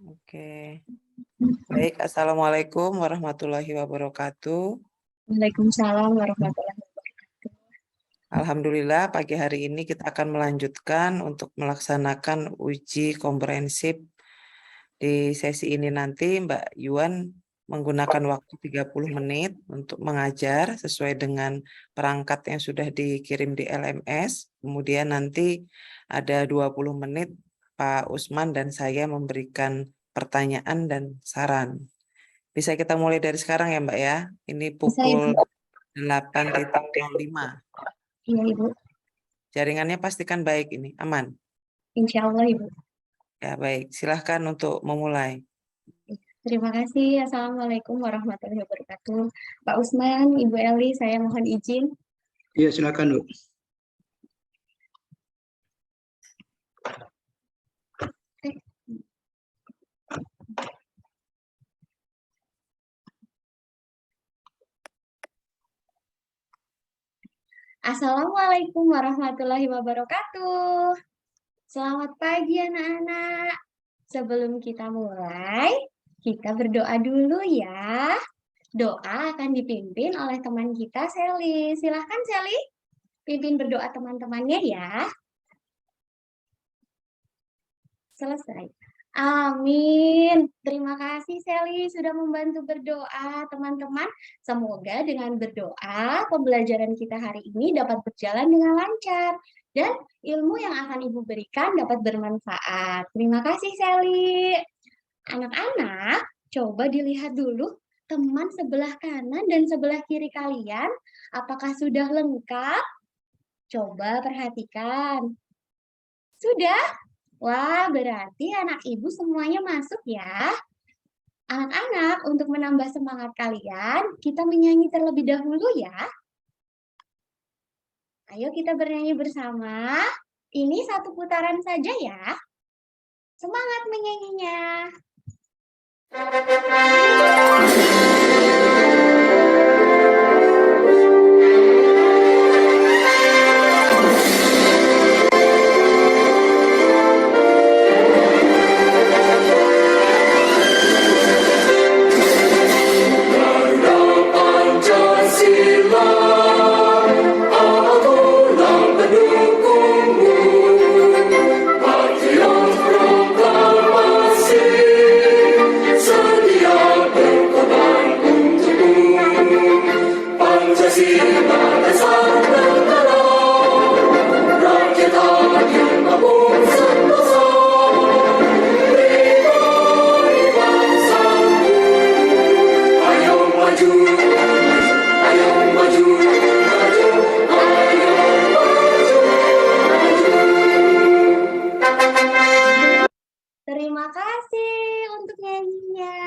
Oke. Baik, Assalamualaikum warahmatullahi wabarakatuh. Waalaikumsalam warahmatullahi wabarakatuh. Alhamdulillah, pagi hari ini kita akan melanjutkan untuk melaksanakan uji komprehensif. Di sesi ini nanti Mbak Yuan menggunakan waktu 30 menit untuk mengajar sesuai dengan perangkat yang sudah dikirim di LMS. Kemudian nanti ada 20 menit Pak Usman dan saya memberikan pertanyaan dan saran. Bisa kita mulai dari sekarang ya Mbak ya? Ini Bisa, pukul Ibu? 8.05. Iya, Ibu. Jaringannya pastikan baik ini, aman? Insya Allah, Ibu. Ya baik, silahkan untuk memulai. Terima kasih. Assalamualaikum warahmatullahi wabarakatuh. Pak Usman, Ibu Eli, saya mohon izin. Iya, silakan, Bu. Assalamualaikum warahmatullahi wabarakatuh. Selamat pagi, anak-anak. Sebelum kita mulai, kita berdoa dulu ya. Doa akan dipimpin oleh teman kita, Sally. Silahkan, Sally. Pimpin berdoa teman-temannya ya. Selesai. Amin. Terima kasih Sally sudah membantu berdoa teman-teman. Semoga dengan berdoa pembelajaran kita hari ini dapat berjalan dengan lancar dan ilmu yang akan Ibu berikan dapat bermanfaat. Terima kasih Sally. Anak-anak, coba dilihat dulu teman sebelah kanan dan sebelah kiri kalian. Apakah sudah lengkap? Coba perhatikan. Sudah? Wah, berarti anak ibu semuanya masuk ya. Anak-anak, untuk menambah semangat kalian, kita menyanyi terlebih dahulu ya. Ayo kita bernyanyi bersama. Ini satu putaran saja ya. Semangat menyanyinya. Terima kasih untuk nyanyinya.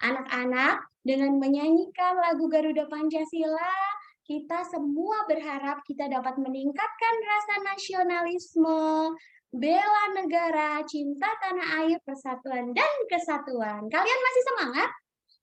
Anak-anak, dengan menyanyikan lagu Garuda Pancasila, kita semua berharap kita dapat meningkatkan rasa nasionalisme, bela negara, cinta tanah air, persatuan dan kesatuan. Kalian masih semangat?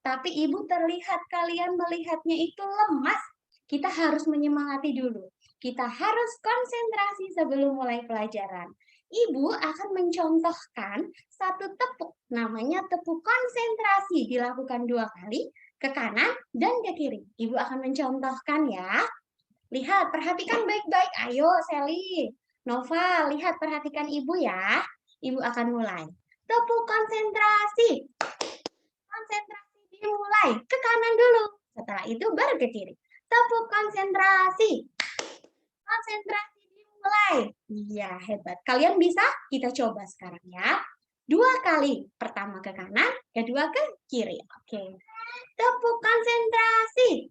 Tapi Ibu terlihat kalian melihatnya itu lemas. Kita harus menyemangati dulu. Kita harus konsentrasi sebelum mulai pelajaran. Ibu akan mencontohkan satu tepuk, namanya tepuk konsentrasi, dilakukan 2 kali, ke kanan dan ke kiri. Ibu akan mencontohkan ya. Lihat, perhatikan baik-baik. Ayo, Sally. Nova, lihat, perhatikan Ibu ya. Ibu akan mulai. Tepuk konsentrasi. Konsentrasi dimulai. Ke kanan dulu. Setelah itu baru ke kiri. Tepuk konsentrasi. Konsentrasi dimulai. Iya, hebat. Kalian bisa? Kita coba sekarang ya. 2 kali. Pertama ke kanan, kedua ke kiri. Oke. Tepuk konsentrasi.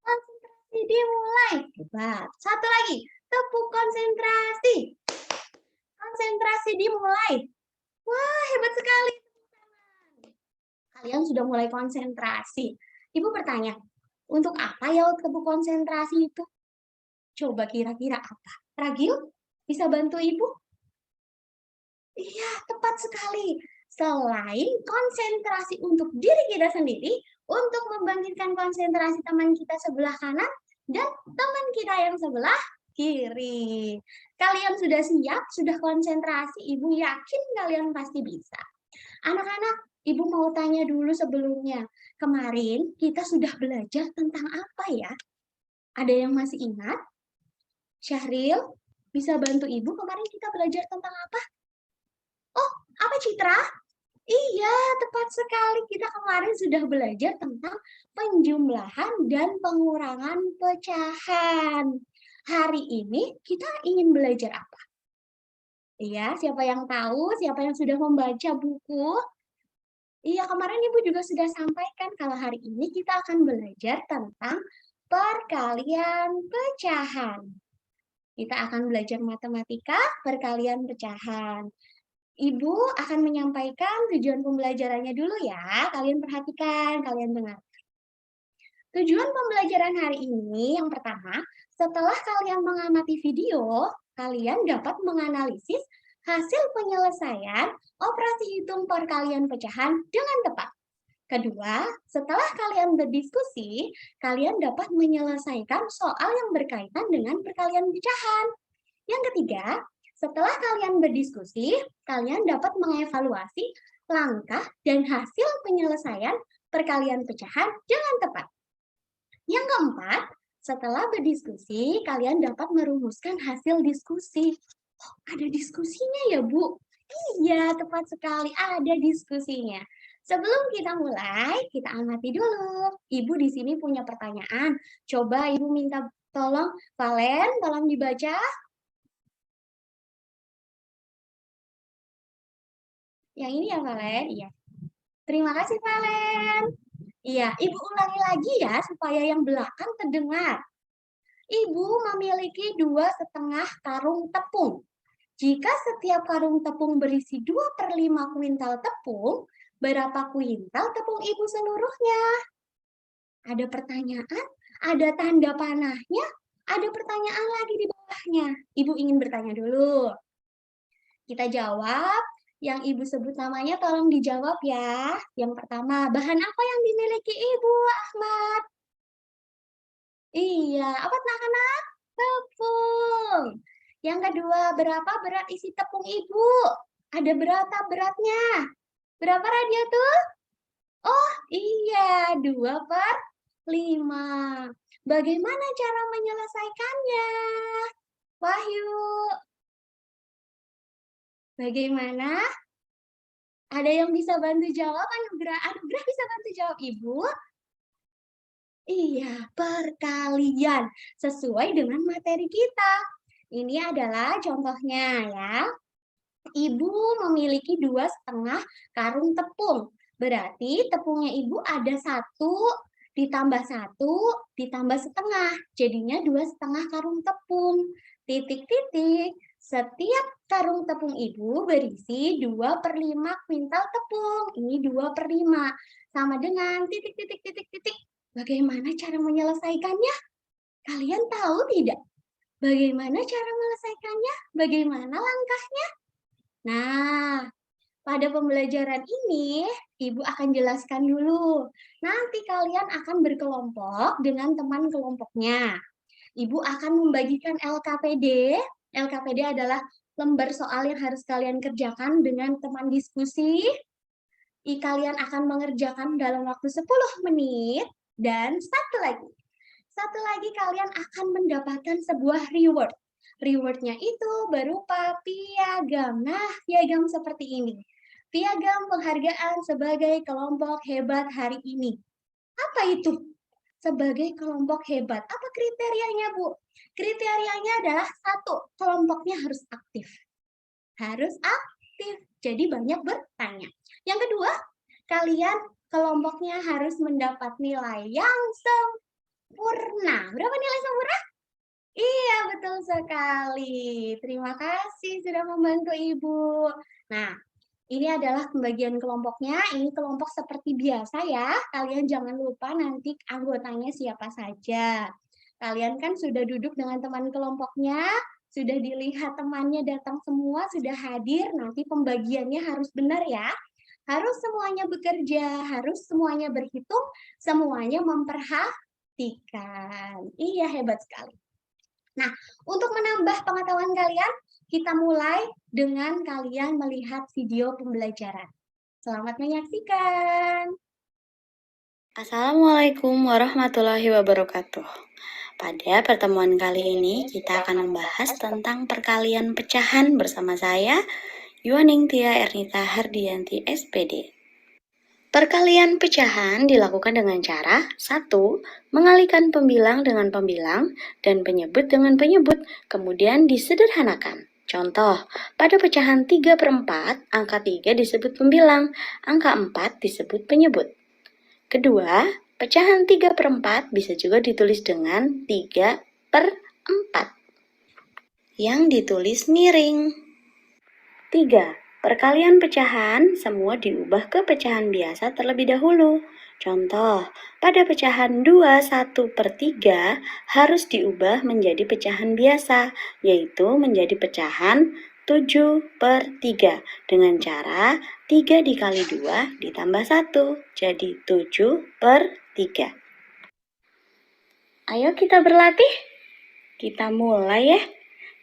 Konsentrasi dimulai. Hebat. Satu lagi. Tepuk konsentrasi. Konsentrasi dimulai. Wah, hebat sekali. Kalian sudah mulai konsentrasi. Ibu bertanya, untuk apa ya tepuk konsentrasi itu? Coba kira-kira apa? Ragil, bisa bantu Ibu? Iya, tepat sekali. Selain konsentrasi untuk diri kita sendiri, untuk membangkitkan konsentrasi teman kita sebelah kanan dan teman kita yang sebelah kiri. Kalian sudah siap, sudah konsentrasi, Ibu yakin kalian pasti bisa. Anak-anak, Ibu mau tanya dulu sebelumnya. Kemarin kita sudah belajar tentang apa ya? Ada yang masih ingat? Syahril, bisa bantu Ibu kemarin kita belajar tentang apa? Oh, apa Citra? Iya, tepat sekali. Kita kemarin sudah belajar tentang penjumlahan dan pengurangan pecahan. Hari ini kita ingin belajar apa? Iya, siapa yang tahu? Siapa yang sudah membaca buku? Iya, kemarin Ibu juga sudah sampaikan kalau hari ini kita akan belajar tentang perkalian pecahan. Kita akan belajar matematika, perkalian pecahan. Ibu akan menyampaikan tujuan pembelajarannya dulu ya. Kalian perhatikan, kalian dengar. Tujuan pembelajaran hari ini yang pertama, setelah kalian mengamati video, kalian dapat menganalisis hasil penyelesaian operasi hitung perkalian pecahan dengan tepat. Kedua, setelah kalian berdiskusi, kalian dapat menyelesaikan soal yang berkaitan dengan perkalian pecahan. Yang ketiga, setelah kalian berdiskusi, kalian dapat mengevaluasi langkah dan hasil penyelesaian perkalian pecahan dengan tepat. Yang keempat, setelah berdiskusi, kalian dapat merumuskan hasil diskusi. Oh, ada diskusinya ya, Bu? Iya, tepat sekali, ada diskusinya. Sebelum kita mulai, kita amati dulu. Ibu di sini punya pertanyaan. Coba Ibu minta tolong, Valen, tolong dibaca. Yang ini ya, Valen? Iya. Terima kasih, Valen. Iya, Ibu ulangi lagi ya, supaya yang belakang terdengar. Ibu memiliki 2,5 karung tepung. Jika setiap karung tepung berisi 2/5 kuintal tepung, berapa kuintal tepung Ibu seluruhnya? Ada pertanyaan, ada tanda panahnya, ada pertanyaan lagi di bawahnya. Ibu ingin bertanya dulu. Kita jawab, yang Ibu sebut namanya tolong dijawab ya. Yang pertama, bahan apa yang dimiliki Ibu, Ahmad? Iya, apa anak-anak? Tepung. Yang kedua, berapa berat isi tepung Ibu? Ada berapa beratnya? Berapa Radia tuh? Oh iya, 2/5. Bagaimana cara menyelesaikannya? Wahyu, bagaimana? Ada yang bisa bantu jawab? Anugrah, Anugrah bisa bantu jawab Ibu? Iya, perkalian. Sesuai dengan materi kita. Ini adalah contohnya ya. Ibu memiliki 2,5 karung tepung. Berarti tepungnya Ibu ada 1, ditambah 1, ditambah setengah. Jadinya 2,5 karung tepung. Titik-titik. Setiap karung tepung Ibu berisi 2/5 kuintal tepung. Ini 2/5. Sama dengan titik-titik-titik-titik. Bagaimana cara menyelesaikannya? Kalian tahu tidak? Bagaimana cara menyelesaikannya? Bagaimana langkahnya? Nah, pada pembelajaran ini, Ibu akan jelaskan dulu. Nanti kalian akan berkelompok dengan teman kelompoknya. Ibu akan membagikan LKPD. LKPD adalah lembar soal yang harus kalian kerjakan dengan teman diskusi. Kalian akan mengerjakan dalam waktu 10 menit. Dan satu lagi kalian akan mendapatkan sebuah reward. Rewardnya itu berupa piagam. Nah, piagam seperti ini. Piagam penghargaan sebagai kelompok hebat hari ini. Apa itu? Sebagai kelompok hebat. Apa kriterianya, Bu? Kriterianya adalah 1, kelompoknya harus aktif. Harus aktif. Jadi banyak bertanya. Yang kedua, kalian kelompoknya harus mendapat nilai yang sempurna. Berapa nilai sempurna? Iya, betul sekali. Terima kasih sudah membantu Ibu. Nah, ini adalah pembagian kelompoknya. Ini kelompok seperti biasa ya. Kalian jangan lupa nanti anggotanya siapa saja. Kalian kan sudah duduk dengan teman kelompoknya, sudah dilihat temannya datang semua, sudah hadir. Nanti pembagiannya harus benar ya. Harus semuanya bekerja, harus semuanya berhitung, semuanya memperhatikan. Iya, hebat sekali. Nah, untuk menambah pengetahuan kalian, kita mulai dengan kalian melihat video pembelajaran. Selamat menyaksikan. Assalamualaikum warahmatullahi wabarakatuh. Pada pertemuan kali ini kita akan membahas tentang perkalian pecahan bersama saya, Yuaning Tia Ernita Hardianti SPD. Perkalian pecahan dilakukan dengan cara 1. Mengalihkan pembilang dengan pembilang dan penyebut dengan penyebut, kemudian disederhanakan. Contoh, pada pecahan 3/4, angka 3 disebut pembilang, angka 4 disebut penyebut. Kedua, pecahan 3/4 bisa juga ditulis dengan 3/4 yang ditulis miring. 3. Perkalian pecahan semua diubah ke pecahan biasa terlebih dahulu. Contoh, pada pecahan 21/3 harus diubah menjadi pecahan biasa, yaitu menjadi pecahan 7/3 dengan cara 3 dikali 2 ditambah 1, jadi 7/3. Ayo kita berlatih. Kita mulai ya.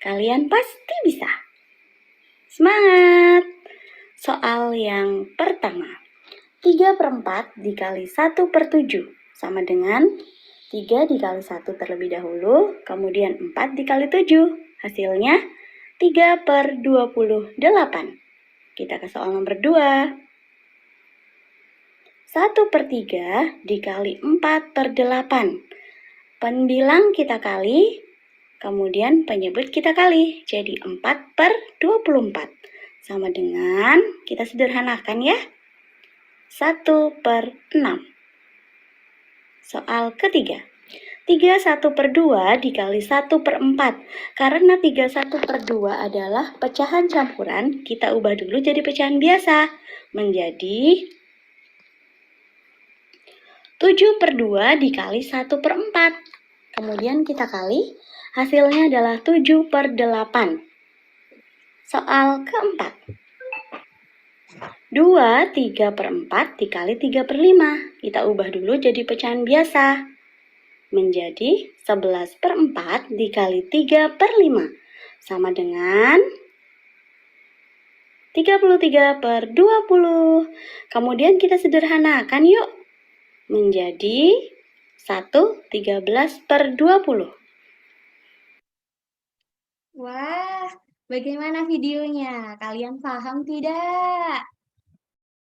Kalian pasti bisa. Semangat! Soal yang pertama. 3/4 dikali 1/7 sama dengan 3 dikali 1 terlebih dahulu, kemudian 4 dikali 7. Hasilnya 3/28. Kita ke soal nomor 2. 1/3 dikali 4/8. Pembilang kita kali, kemudian penyebut kita kali. Jadi 4/24. Sama dengan, kita sederhanakan ya, 1/6. Soal ketiga. 31/2 dikali 1/4. Karena 31/2 adalah pecahan campuran, kita ubah dulu jadi pecahan biasa. Menjadi 7/2 dikali 1/4. Kemudian kita kali, hasilnya adalah 7/8. Soal keempat. 2 3/4 dikali 3/5. Kita ubah dulu jadi pecahan biasa. Menjadi 11/4 dikali 3/5. Sama dengan 33/20. Kemudian kita sederhanakan yuk. Menjadi 13/20. Wah, bagaimana videonya? Kalian paham tidak?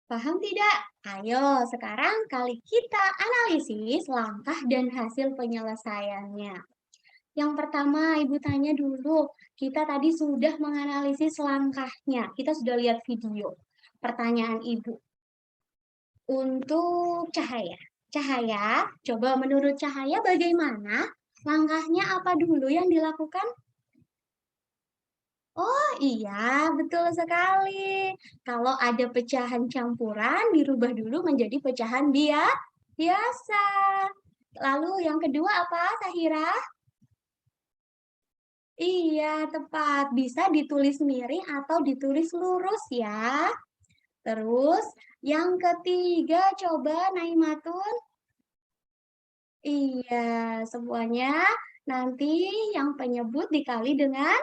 Paham tidak? Ayo, sekarang kali kita analisis langkah dan hasil penyelesaiannya. Yang pertama, Ibu tanya dulu. Kita tadi sudah menganalisis langkahnya. Kita sudah lihat video. Pertanyaan Ibu. Untuk Cahaya. Cahaya, coba menurut Cahaya bagaimana? Langkahnya apa dulu yang dilakukan? Oh iya, betul sekali. Kalau ada pecahan campuran, dirubah dulu menjadi pecahan biasa. Lalu yang kedua apa, Sahira? Iya, tepat. Bisa ditulis miring atau ditulis lurus ya. Terus, yang ketiga, coba Naimatun. Iya, semuanya nanti yang penyebut dikali dengan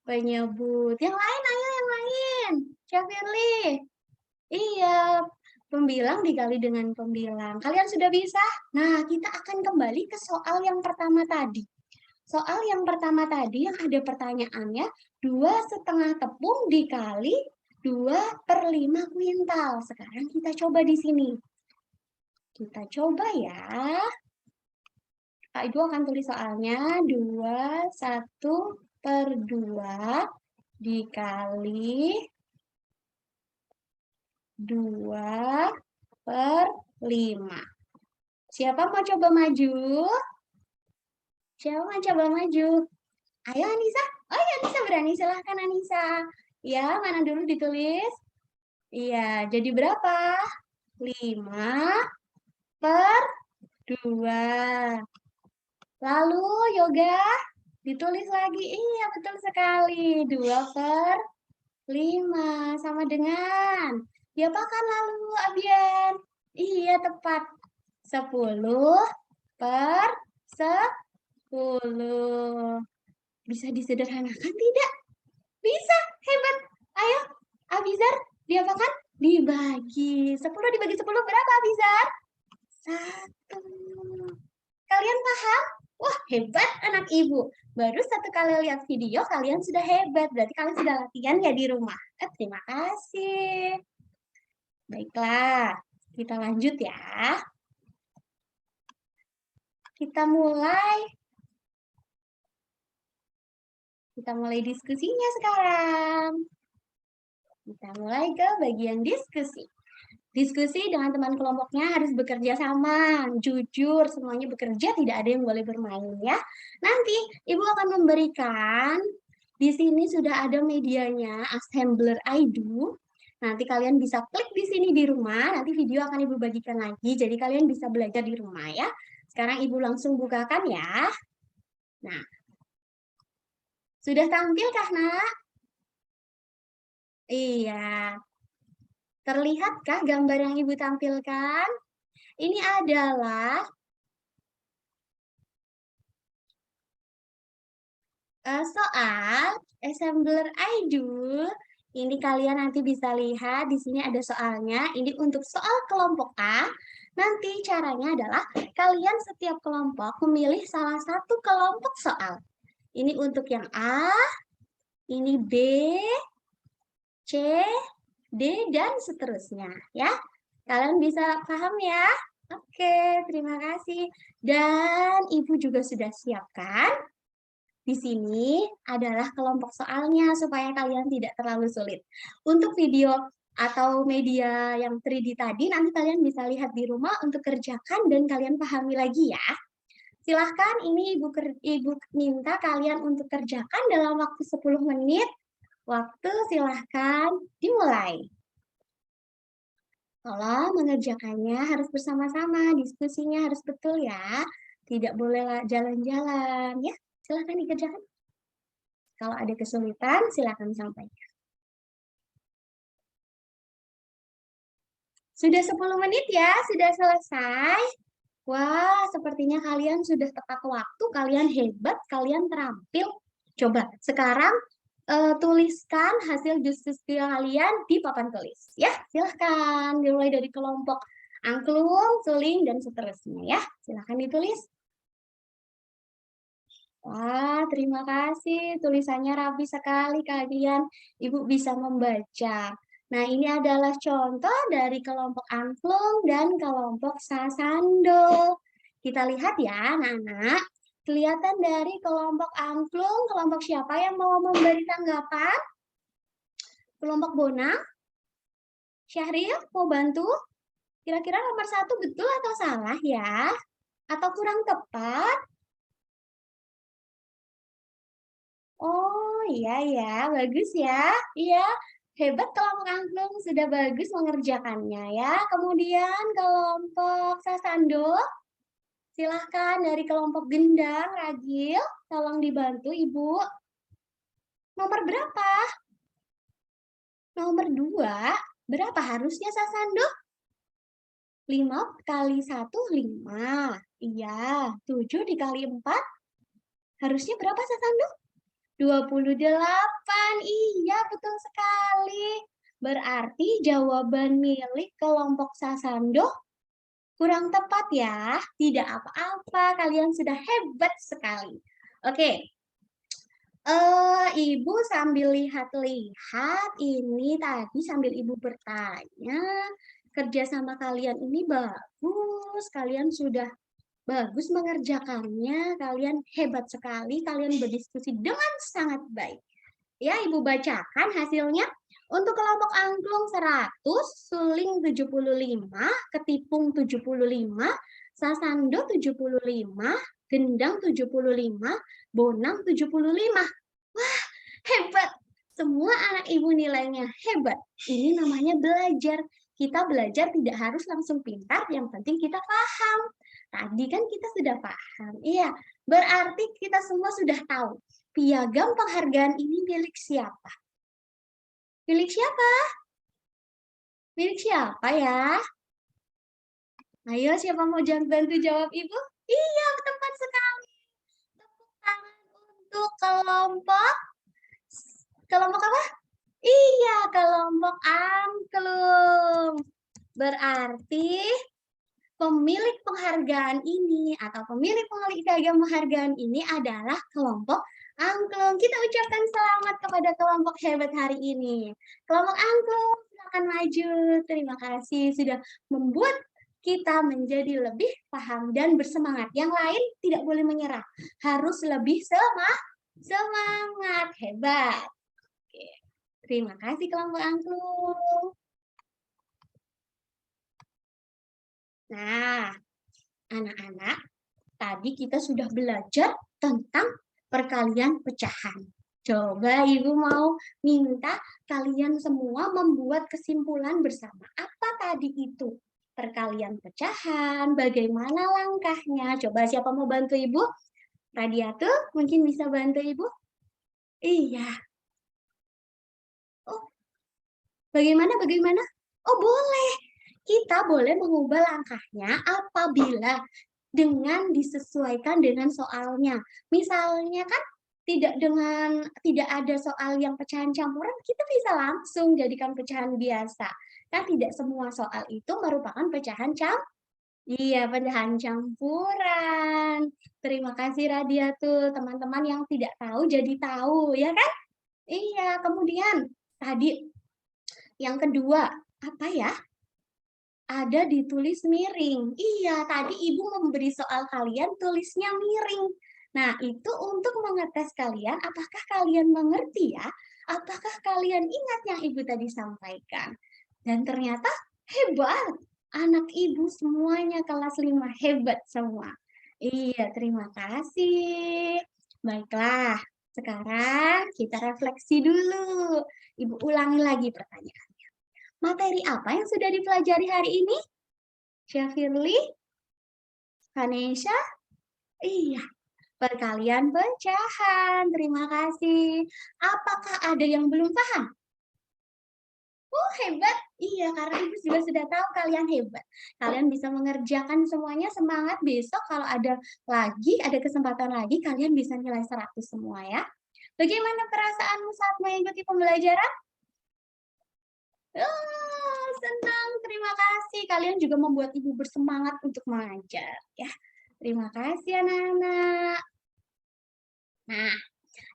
penyebut. Yang lain, ayo yang lain. Syafirli. Iya, pembilang dikali dengan pembilang. Kalian sudah bisa? Nah, kita akan kembali ke soal yang pertama tadi. Soal yang pertama tadi yang ada pertanyaannya, 2,5 tepung dikali 2/5 kuintal. Sekarang kita coba di sini. Kita coba ya. Kak Ibu akan tulis soalnya 21/2 dikali 2/5. Siapa mau coba maju? Siapa mau coba maju? Ayo Anissa. Oh iya Anissa berani. Silahkan Anissa. Ya, mana dulu ditulis? Iya, jadi berapa? 5/2. Lalu Yoga, ditulis lagi. Iya, betul sekali. 2/5 sama dengan. Diapakan lalu, Abian? Iya, tepat. 10/10. 10. Bisa disederhanakan tidak? Bisa, hebat. Ayo, Abizar, diapakan? Dibagi. 10 dibagi 10 berapa, Abizar? 1. Kalian paham? Wah, hebat anak ibu. Baru 1 kali lihat video, kalian sudah hebat. Berarti kalian sudah latihan ya di rumah. Terima kasih. Baiklah, kita lanjut ya. Kita mulai diskusinya sekarang. Kita mulai ke bagian diskusi. Diskusi dengan teman kelompoknya harus bekerja sama, jujur, semuanya bekerja, tidak ada yang boleh bermain ya. Nanti Ibu akan memberikan, di sini sudah ada medianya, Assembler iDo. Nanti kalian bisa klik di sini di rumah, nanti video akan Ibu bagikan lagi, jadi kalian bisa belajar di rumah ya. Sekarang Ibu langsung bukakan ya. Nah, sudah tampilkah, Nak? Iya. Terlihatkah gambar yang Ibu tampilkan? Ini adalah soal Assembler iDo. Ini kalian nanti bisa lihat di sini ada soalnya. Ini untuk soal kelompok A. Nanti caranya adalah kalian setiap kelompok memilih salah satu kelompok soal. Ini untuk yang A, ini B, C, D, dan seterusnya ya. Kalian bisa paham ya? Oke, terima kasih. Dan Ibu juga sudah siapkan. Di sini adalah kelompok soalnya supaya kalian tidak terlalu sulit. Untuk video atau media yang 3D tadi nanti kalian bisa lihat di rumah untuk kerjakan dan kalian pahami lagi ya. Silahkan ini Ibu minta kalian untuk kerjakan dalam waktu 10 menit. Waktu silahkan dimulai. Kalau mengerjakannya harus bersama-sama, diskusinya harus betul ya. Tidak boleh jalan-jalan ya. Silahkan dikerjakan. Kalau ada kesulitan, silahkan sampaikan. Sudah 10 menit ya, sudah selesai. Wah, sepertinya kalian sudah tepat waktu, kalian hebat, kalian terampil. Coba sekarang tuliskan hasil diskusi kalian di papan tulis. Ya, silahkan dimulai dari kelompok angklung, suling, dan seterusnya ya. Silahkan ditulis. Wah, terima kasih. Tulisannya rapi sekali kalian. Ibu bisa membaca. Nah, ini adalah contoh dari kelompok angklung dan kelompok sasando. Kita lihat ya, anak-anak. Kelihatan dari kelompok angklung, kelompok siapa yang mau memberi tanggapan? Kelompok Bonang? Syahril, mau bantu? Kira-kira nomor 1 betul atau salah ya? Atau kurang tepat? Oh iya ya, bagus ya. Iya, hebat kelompok angklung, sudah bagus mengerjakannya ya. Kemudian kelompok sasando, silahkan dari kelompok gendang, ragil, tolong dibantu Ibu. Nomor berapa? Nomor 2, berapa harusnya sasando? 5 kali 1, 5. Iya, 7 dikali 4, harusnya berapa sasando? 28. Iya, betul sekali. Berarti jawaban milik kelompok sasando kurang tepat ya. Tidak apa-apa, kalian sudah hebat sekali. Oke. Ibu sambil lihat-lihat ini tadi sambil Ibu bertanya, kerjasama kalian ini bagus, kalian sudah bagus mengerjakannya, kalian hebat sekali, kalian berdiskusi dengan sangat baik. Ya, Ibu bacakan hasilnya. Untuk kelompok angklung 100, suling 75, ketipung 75, sasando 75, gendang 75, bonang 75. Wah, hebat! Semua anak Ibu nilainya hebat. Ini namanya belajar. Kita belajar tidak harus langsung pintar, yang penting kita paham. Tadi kan kita sudah paham. Iya, berarti kita semua sudah tahu. Piagam penghargaan ini milik siapa? Milik siapa? Milik siapa ya? Ayo, siapa mau bantu jawab Ibu? Iya, tepat sekali. untuk kelompok apa? Iya, kelompok angklung. Berarti pemilik penghargaan ini atau pemilik penghargaan ini adalah kelompok angklung. Kita ucapkan selamat kepada kelompok hebat hari ini. Kelompok angklung, silakan maju. Terima kasih sudah membuat kita menjadi lebih paham dan bersemangat. Yang lain tidak boleh menyerah. Harus lebih semangat. Hebat. Oke. Terima kasih kelompok angklung. Nah, anak-anak, tadi kita sudah belajar tentang perkalian pecahan. Coba Ibu mau minta kalian semua membuat kesimpulan bersama. Apa tadi itu? Perkalian pecahan, bagaimana langkahnya? Coba siapa mau bantu Ibu? Radiatu mungkin bisa bantu Ibu? Iya. Oh, bagaimana? Oh, boleh. Kita boleh mengubah langkahnya apabila dengan disesuaikan dengan soalnya. Misalnya kan tidak ada soal yang pecahan campuran, kita bisa langsung jadikan pecahan biasa. Kan tidak semua soal itu merupakan pecahan pecahan campuran. Terima kasih Radiatu, teman-teman yang tidak tahu jadi tahu, ya kan? Iya, kemudian tadi yang kedua, apa ya? Ada ditulis miring. Iya, tadi Ibu memberi soal kalian tulisnya miring. Nah, itu untuk mengetes kalian, apakah kalian mengerti ya? Apakah kalian ingat yang Ibu tadi sampaikan? Dan ternyata hebat. Anak Ibu semuanya kelas 5 hebat semua. Iya, terima kasih. Baiklah, sekarang kita refleksi dulu. Ibu ulangi lagi pertanyaannya. Materi apa yang sudah dipelajari hari ini? Syafirli? Vanesha? Iya, perkalian pecahan. Terima kasih. Apakah ada yang belum paham? Oh, hebat. Iya, karena Ibu juga sudah tahu kalian hebat. Kalian bisa mengerjakan semuanya, semangat. Besok kalau ada kesempatan lagi, kalian bisa nilai 100 semua ya. Bagaimana perasaanmu saat mengikuti pembelajaran? Oh, senang, terima kasih. Kalian juga membuat Ibu bersemangat untuk mengajar. Ya, terima kasih anak-anak. Nah,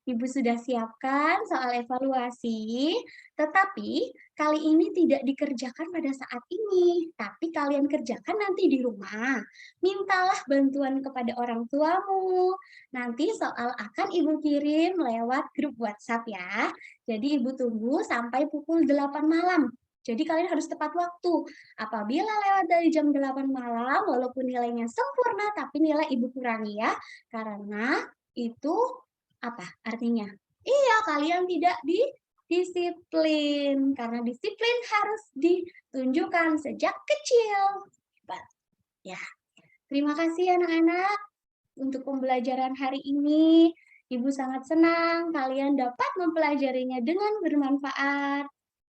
Ibu sudah siapkan soal evaluasi, tetapi kali ini tidak dikerjakan pada saat ini, tapi kalian kerjakan nanti di rumah. Mintalah bantuan kepada orang tuamu. Nanti soal akan Ibu kirim lewat grup WhatsApp ya. Jadi Ibu tunggu sampai pukul 8 malam. Jadi kalian harus tepat waktu. Apabila lewat dari jam 8 malam, walaupun nilainya sempurna, tapi nilai Ibu kurangi ya. Karena itu apa artinya? Iya, kalian tidak disiplin. Karena disiplin harus ditunjukkan sejak kecil. Hebat. Ya. Terima kasih anak-anak untuk pembelajaran hari ini. Ibu sangat senang kalian dapat mempelajarinya dengan bermanfaat.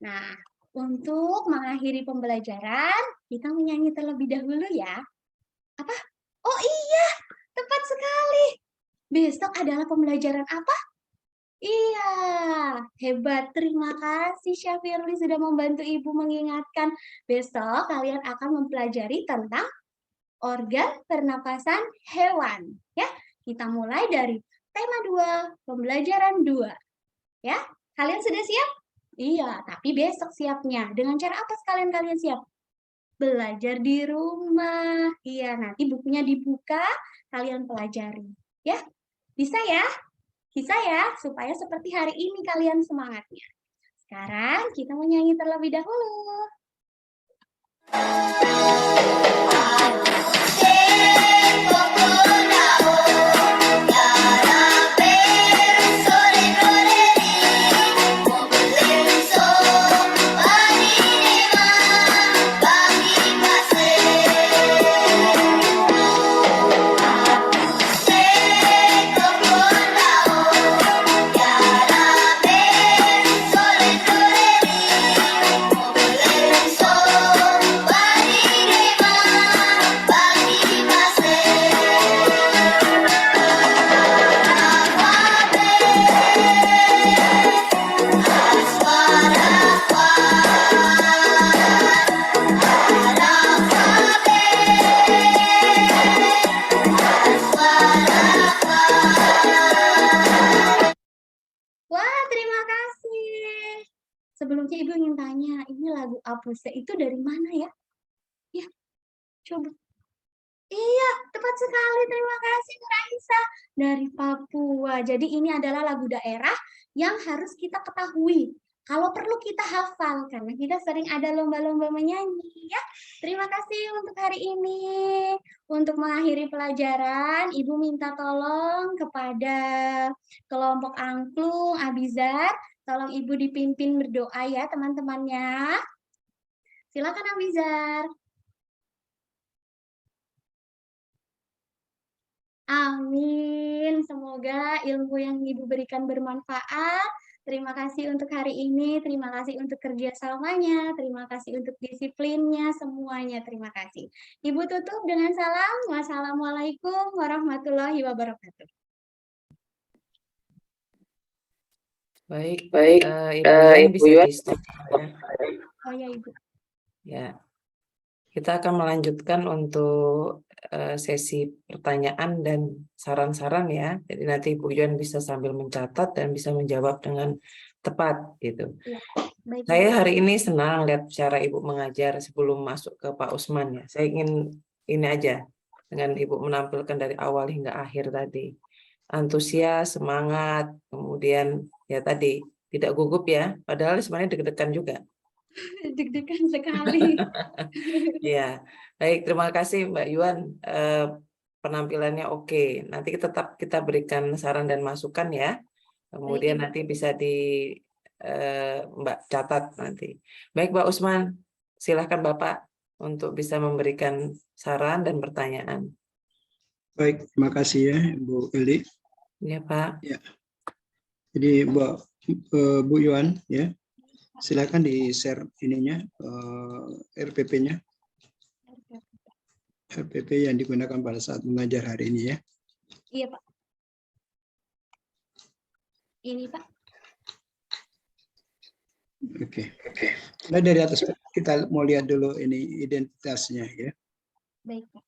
Nah, untuk mengakhiri pembelajaran, kita menyanyi terlebih dahulu ya. Apa? Oh iya, tepat sekali. Besok adalah pembelajaran apa? Iya, hebat. Terima kasih Syafirli sudah membantu Ibu mengingatkan. Besok kalian akan mempelajari tentang organ pernapasan hewan. Ya, kita mulai dari tema 2, pembelajaran 2. Ya, kalian sudah siap? Iya, tapi besok siapnya. Dengan cara apa sekalian kalian siap? Belajar di rumah. Iya, nanti bukunya dibuka, kalian pelajari. Ya, bisa ya? Bisa ya? Supaya seperti hari ini kalian semangatnya. Sekarang kita menyanyi terlebih dahulu. Sole, sole, Sebelumnya Ibu ingin tanya, ini lagu Apuse itu dari mana ya? Ya, coba. Iya, tepat sekali. Terima kasih, Nur Raisa. Dari Papua. Jadi ini adalah lagu daerah yang harus kita ketahui. Kalau perlu kita hafal, karena kita sering ada lomba-lomba menyanyi. Ya, terima kasih untuk hari ini. Untuk mengakhiri pelajaran, Ibu minta tolong kepada kelompok angklung, Abizar, tolong Ibu dipimpin berdoa ya teman-temannya. Silakan Abizar. Amin. Semoga ilmu yang Ibu berikan bermanfaat. Terima kasih untuk hari ini. Terima kasih untuk kerjasamanya. Terima kasih untuk disiplinnya. Semuanya terima kasih. Ibu tutup dengan salam. Wassalamualaikum warahmatullahi wabarakatuh. Baik, Baik, Ibu Yuan Ibu bisa Yuan. di-stop ya. Oh ya Ibu. Ya, kita akan melanjutkan untuk sesi pertanyaan dan saran-saran ya. Jadi nanti Ibu Yuan bisa sambil mencatat dan bisa menjawab dengan tepat gitu. Ya, baik. Saya Ibu. hari ini senang lihat cara Ibu mengajar sebelum masuk ke Pak Usman ya. Saya ingin ini aja dengan Ibu menampilkan dari awal hingga akhir tadi. Antusias, semangat, kemudian ya tadi tidak gugup ya. Padahal sebenarnya deg-degan juga. Deg-degan sekali. Ya, baik. Terima kasih Mbak Yuan. Penampilannya oke. Nanti tetap kita berikan saran dan masukan ya. Kemudian Ibu. nanti bisa di Mbak catat nanti. Baik, Pak Usman, silahkan Bapak untuk bisa memberikan saran dan pertanyaan. Baik, terima kasih ya Bu Eli. Ya, Pak. Ya. Jadi Bu Yuan ya, silakan di share ininya RPP-nya, RPP yang digunakan pada saat mengajar hari ini ya. Iya Pak. Ini Pak. Oke. Nah, dari atas kita mau lihat dulu ini identitasnya ya. Baik Pak.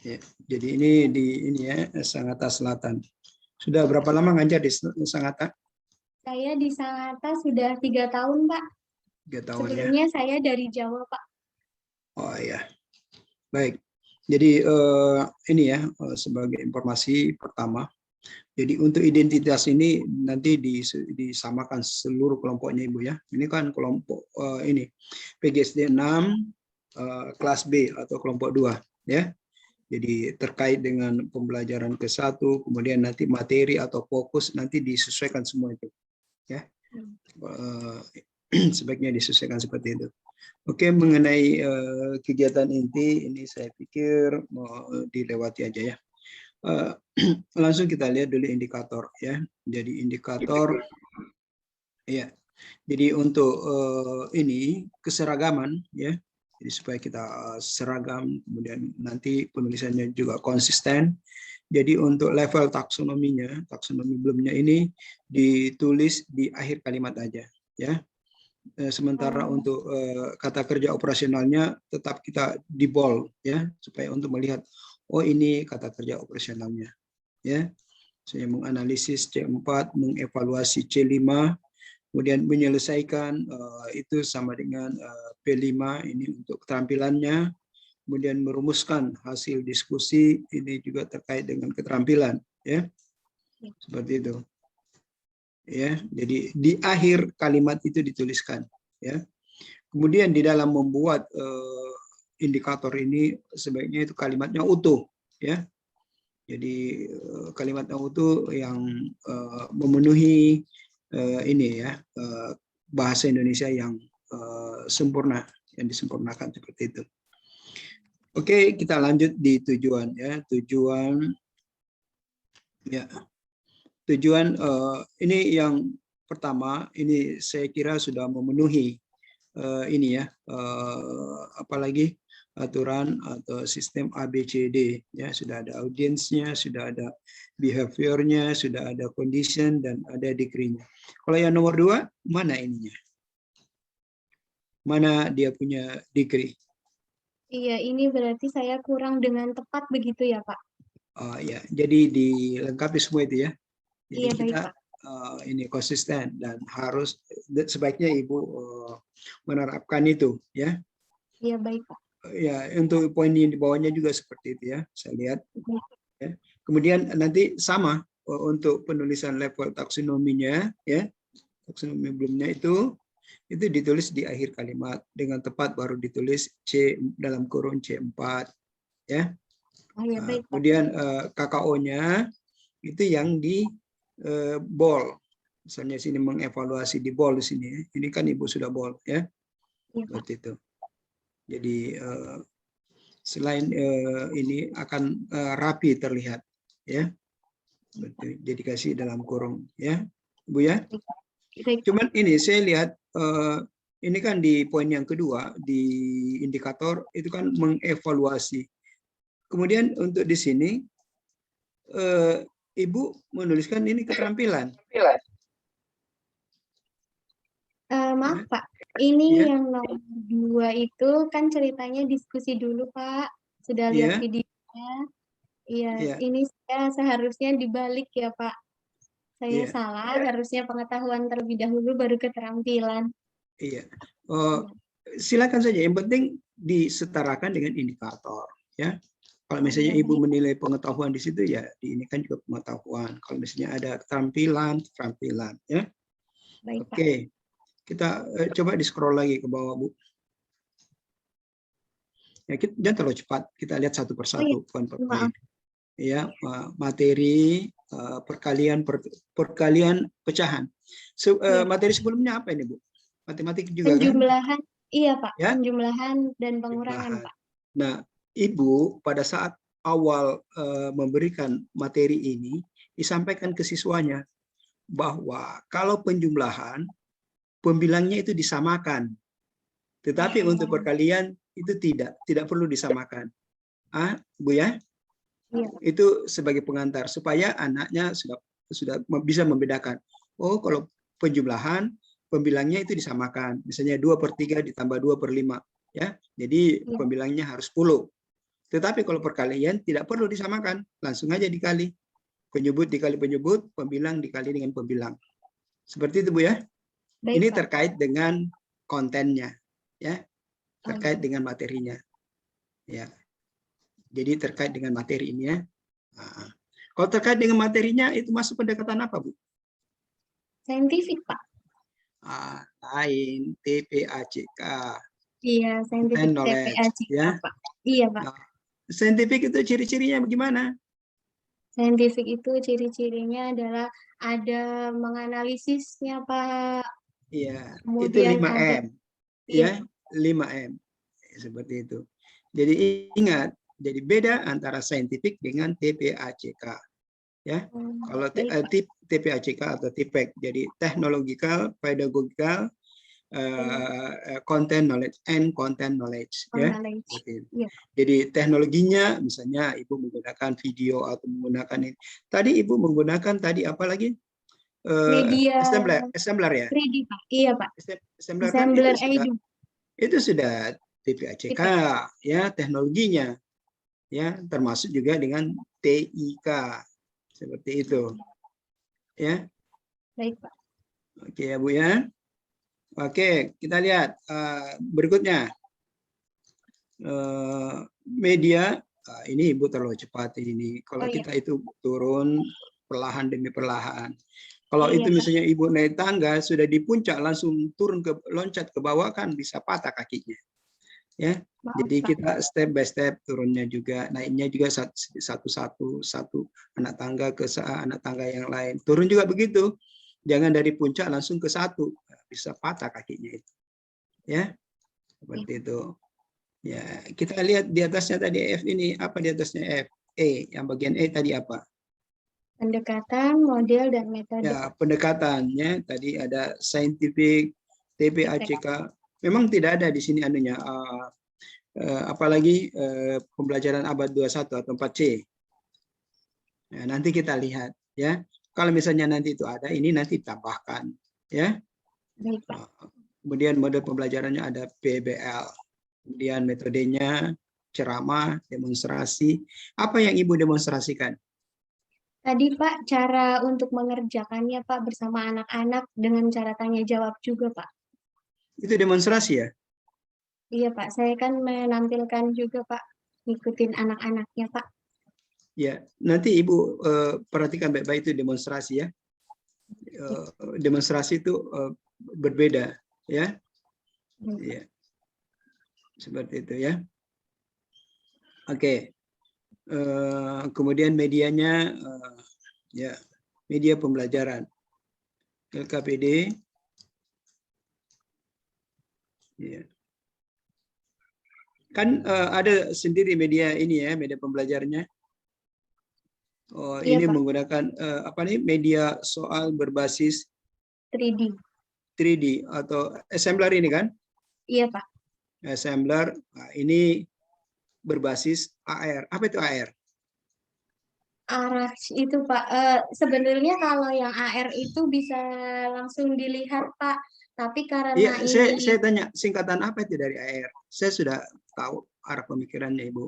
Ya, jadi ini di ya Sangatta Selatan. Sudah berapa lama ngajar di Sangatta? Saya di Sangatta sudah 3 tahun Pak. 3 tahun ya. Sebelumnya saya dari Jawa Pak. Oh ya, baik. Jadi ini ya sebagai informasi pertama. Jadi untuk identitas ini nanti disamakan seluruh kelompoknya Ibu ya. Ini kan kelompok ini PGSD 6 kelas B atau kelompok 2 ya. Jadi terkait dengan pembelajaran ke-1, kemudian nanti materi atau fokus nanti disesuaikan semua itu ya. Sebaiknya disesuaikan seperti itu. Oke, mengenai kegiatan inti ini saya pikir mau dilewati aja ya. Langsung kita lihat dulu indikator ya. Jadi indikator ya. Jadi untuk ini keseragaman ya. Jadi supaya kita seragam, kemudian nanti penulisannya juga konsisten. Jadi untuk level taksonominya, taksonomi belumnya ini ditulis di akhir kalimat aja ya. Sementara untuk kata kerja operasionalnya tetap kita di bold ya, supaya untuk melihat oh ini kata kerja operasionalnya ya. Saya menganalisis C4, mengevaluasi C5, kemudian menyelesaikan itu sama dengan P5 ini untuk keterampilannya, kemudian merumuskan hasil diskusi ini juga terkait dengan keterampilan ya. Seperti itu. Ya, jadi di akhir kalimat itu dituliskan ya. Kemudian di dalam membuat indikator ini sebaiknya itu kalimatnya utuh ya. Jadi kalimatnya utuh yang memenuhi ini ya bahasa Indonesia yang sempurna, yang disempurnakan seperti itu. Oke, kita lanjut di tujuan ya. Tujuan ya. Tujuan ini yang pertama, ini saya kira sudah memenuhi ini ya, apalagi aturan atau sistem ABCD ya, sudah ada audiensnya, sudah ada behaviornya, sudah ada condition dan ada degree-nya. Kalau yang nomor 2 mana ininya? Mana dia punya degree? Iya, ini berarti saya kurang dengan tepat begitu ya Pak? Oh ya, jadi dilengkapi semua itu ya. Jadi Iya, baik, kita Pak. ini konsisten dan harus sebaiknya Ibu menerapkan itu ya. Iya, baik, Pak. Ya, untuk poin yang di bawahnya juga seperti itu ya, saya lihat. Ya. Kemudian nanti sama untuk penulisan level taksonominya ya, taksonomi belumnya itu ditulis di akhir kalimat dengan tepat, baru ditulis C dalam kurung C4 ya. Oh, ya, baik, Pak. Kemudian KKO-nya itu yang di bold. Misalnya sini mengevaluasi di bold di sini. Ini kan Ibu sudah bold ya. Iya, Pak. Seperti itu. Jadi selain ini akan rapi terlihat ya. Jadi kasih dalam kurung ya, Bu ya. Baik, Pak. Cuman ini saya lihat ini kan di poin yang kedua di indikator itu kan mengevaluasi. Kemudian untuk di sini Ibu menuliskan ini keterampilan. Maaf, Pak. Ini Ya. yang nomor 2 itu kan ceritanya diskusi dulu, Pak. Sudah lihat Iya. videonya. Iya, Iya. ini saya seharusnya dibalik ya, Pak. Saya Iya. salah, harusnya pengetahuan terlebih dahulu baru keterampilan. Iya. Silakan saja. Yang penting disetarakan dengan indikator. Ya. Kalau misalnya Iya, Ibu menilai pengetahuan di situ ya, ini kan juga pengetahuan. Kalau misalnya ada keterampilan, ya. Baik, Pak. Oke. Kita coba di scroll lagi ke bawah, Bu. Ya, jangan terlalu cepat. Kita lihat satu persatu poin per poin. Ya, materi perkalian pecahan. Materi sebelumnya apa ini, Bu? Matematik juga kan? Penjumlahan, iya, Pak. Ya? Penjumlahan dan pengurangan, Pak. Nah, Ibu pada saat awal memberikan materi ini disampaikan ke siswanya bahwa kalau penjumlahan pembilangnya itu disamakan, tetapi untuk perkalian itu tidak perlu disamakan. Bu ya, Iya. itu sebagai pengantar supaya anaknya sudah bisa membedakan. Oh, kalau penjumlahan pembilangnya itu disamakan, misalnya 2/3 ditambah 2/5 ya, jadi pembilangnya harus 10. Tetapi kalau perkalian tidak perlu disamakan, langsung aja dikali. Penyebut dikali penyebut, pembilang dikali dengan pembilang. Seperti itu, Bu ya. Baik, Ini Pak. terkait dengan kontennya, ya, terkait dengan materinya, ya. Jadi terkait dengan materi ini ya. Nah, kalau terkait dengan materinya itu masuk pendekatan apa, Bu? Saintifik, Pak. Lain TPACK. Iya, saintifik TPACK, ya. Pak. Iya, Pak. Nah, saintifik itu ciri-cirinya bagaimana? Saintifik itu ciri-cirinya adalah ada menganalisisnya, Pak. Iya, itu Kemudian 5M. Ya, 5M. Seperti itu. Jadi ingat, jadi beda antara saintifik dengan TPACK. Ya. Kalau TPACK atau TPEC, jadi technological, pedagogical, content knowledge and content knowledge. Ya. Iya. Jadi teknologinya misalnya Ibu menggunakan video atau menggunakan ini. Tadi Ibu menggunakan tadi apa lagi? Media assembler ya? 3D, Pak. Iya, Pak. Assembler itu sudah TPACK ya, teknologinya ya, termasuk juga dengan TIK seperti itu ya. Baik, Pak. Oke ya, Bu ya. Oke, kita lihat berikutnya media. Ini Ibu terlalu cepat ini. Kalau kita itu turun perlahan demi perlahan. Kalau itu misalnya Ibu naik tangga sudah di puncak langsung turun loncat ke bawah kan bisa patah kakinya. Ya. Jadi kita step by step turunnya juga, naiknya juga satu anak tangga ke anak tangga yang lain. Turun juga begitu. Jangan dari puncak langsung ke satu, bisa patah kakinya itu. Ya. Seperti itu. Ya, kita lihat di atasnya tadi F ini, apa di atasnya F? E, yang bagian E tadi apa? Pendekatan, model, dan metode. Ya, pendekatannya tadi ada scientific, TPACK. Memang tidak ada di sini anunya, apalagi pembelajaran abad 21 atau 4C. Nah, nanti kita lihat ya. Kalau misalnya nanti itu ada, ini nanti tambahkan ya. Baik, Pak. Kemudian model pembelajarannya ada PBL. Kemudian metodenya ceramah, demonstrasi. Apa yang Ibu demonstrasikan? Tadi Pak, cara untuk mengerjakannya Pak bersama anak-anak dengan cara tanya jawab juga Pak. Itu demonstrasi ya? Iya Pak, saya kan menampilkan juga Pak, ngikutin anak-anaknya Pak. Ya, nanti Ibu perhatikan baik-baik itu demonstrasi ya. Demonstrasi itu berbeda ya. Ya. Seperti itu ya. Oke. Kemudian medianya ya, media pembelajaran. LKPD. Ya. Kan ada sendiri media ini ya, media pembelajarannya. Oh, Iya, ini Pak. menggunakan apa nih, media soal berbasis 3D. 3D atau assembler ini kan? Iya Pak. Assembler. Nah, ini berbasis AR. Apa itu AR? Arah itu Pak, sebenarnya kalau yang AR itu bisa langsung dilihat Pak, tapi karena Iya, ini saya tanya singkatan apa itu dari AR? Saya sudah tahu arah pemikirannya Ibu.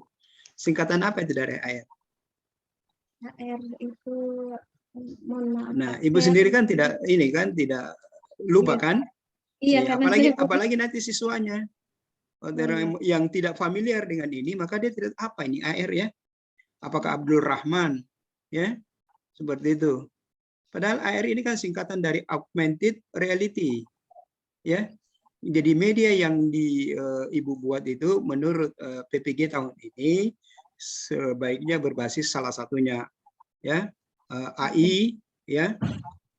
Singkatan apa itu dari AR? AR itu, mohon maaf Nah, Pak, Ibu saya sendiri kan tidak ini kan tidak lupa iya, kan? iya Iya, karena saya apalagi nanti siswanya. iya. Yang tidak familiar dengan ini, maka dia tidak apa ini AR ya? Apakah Abdul Rahman? Ya, seperti itu. Padahal AR ini kan singkatan dari augmented reality. Ya. Jadi media yang Ibu buat itu menurut PPG tahun ini sebaiknya berbasis salah satunya ya, AI ya,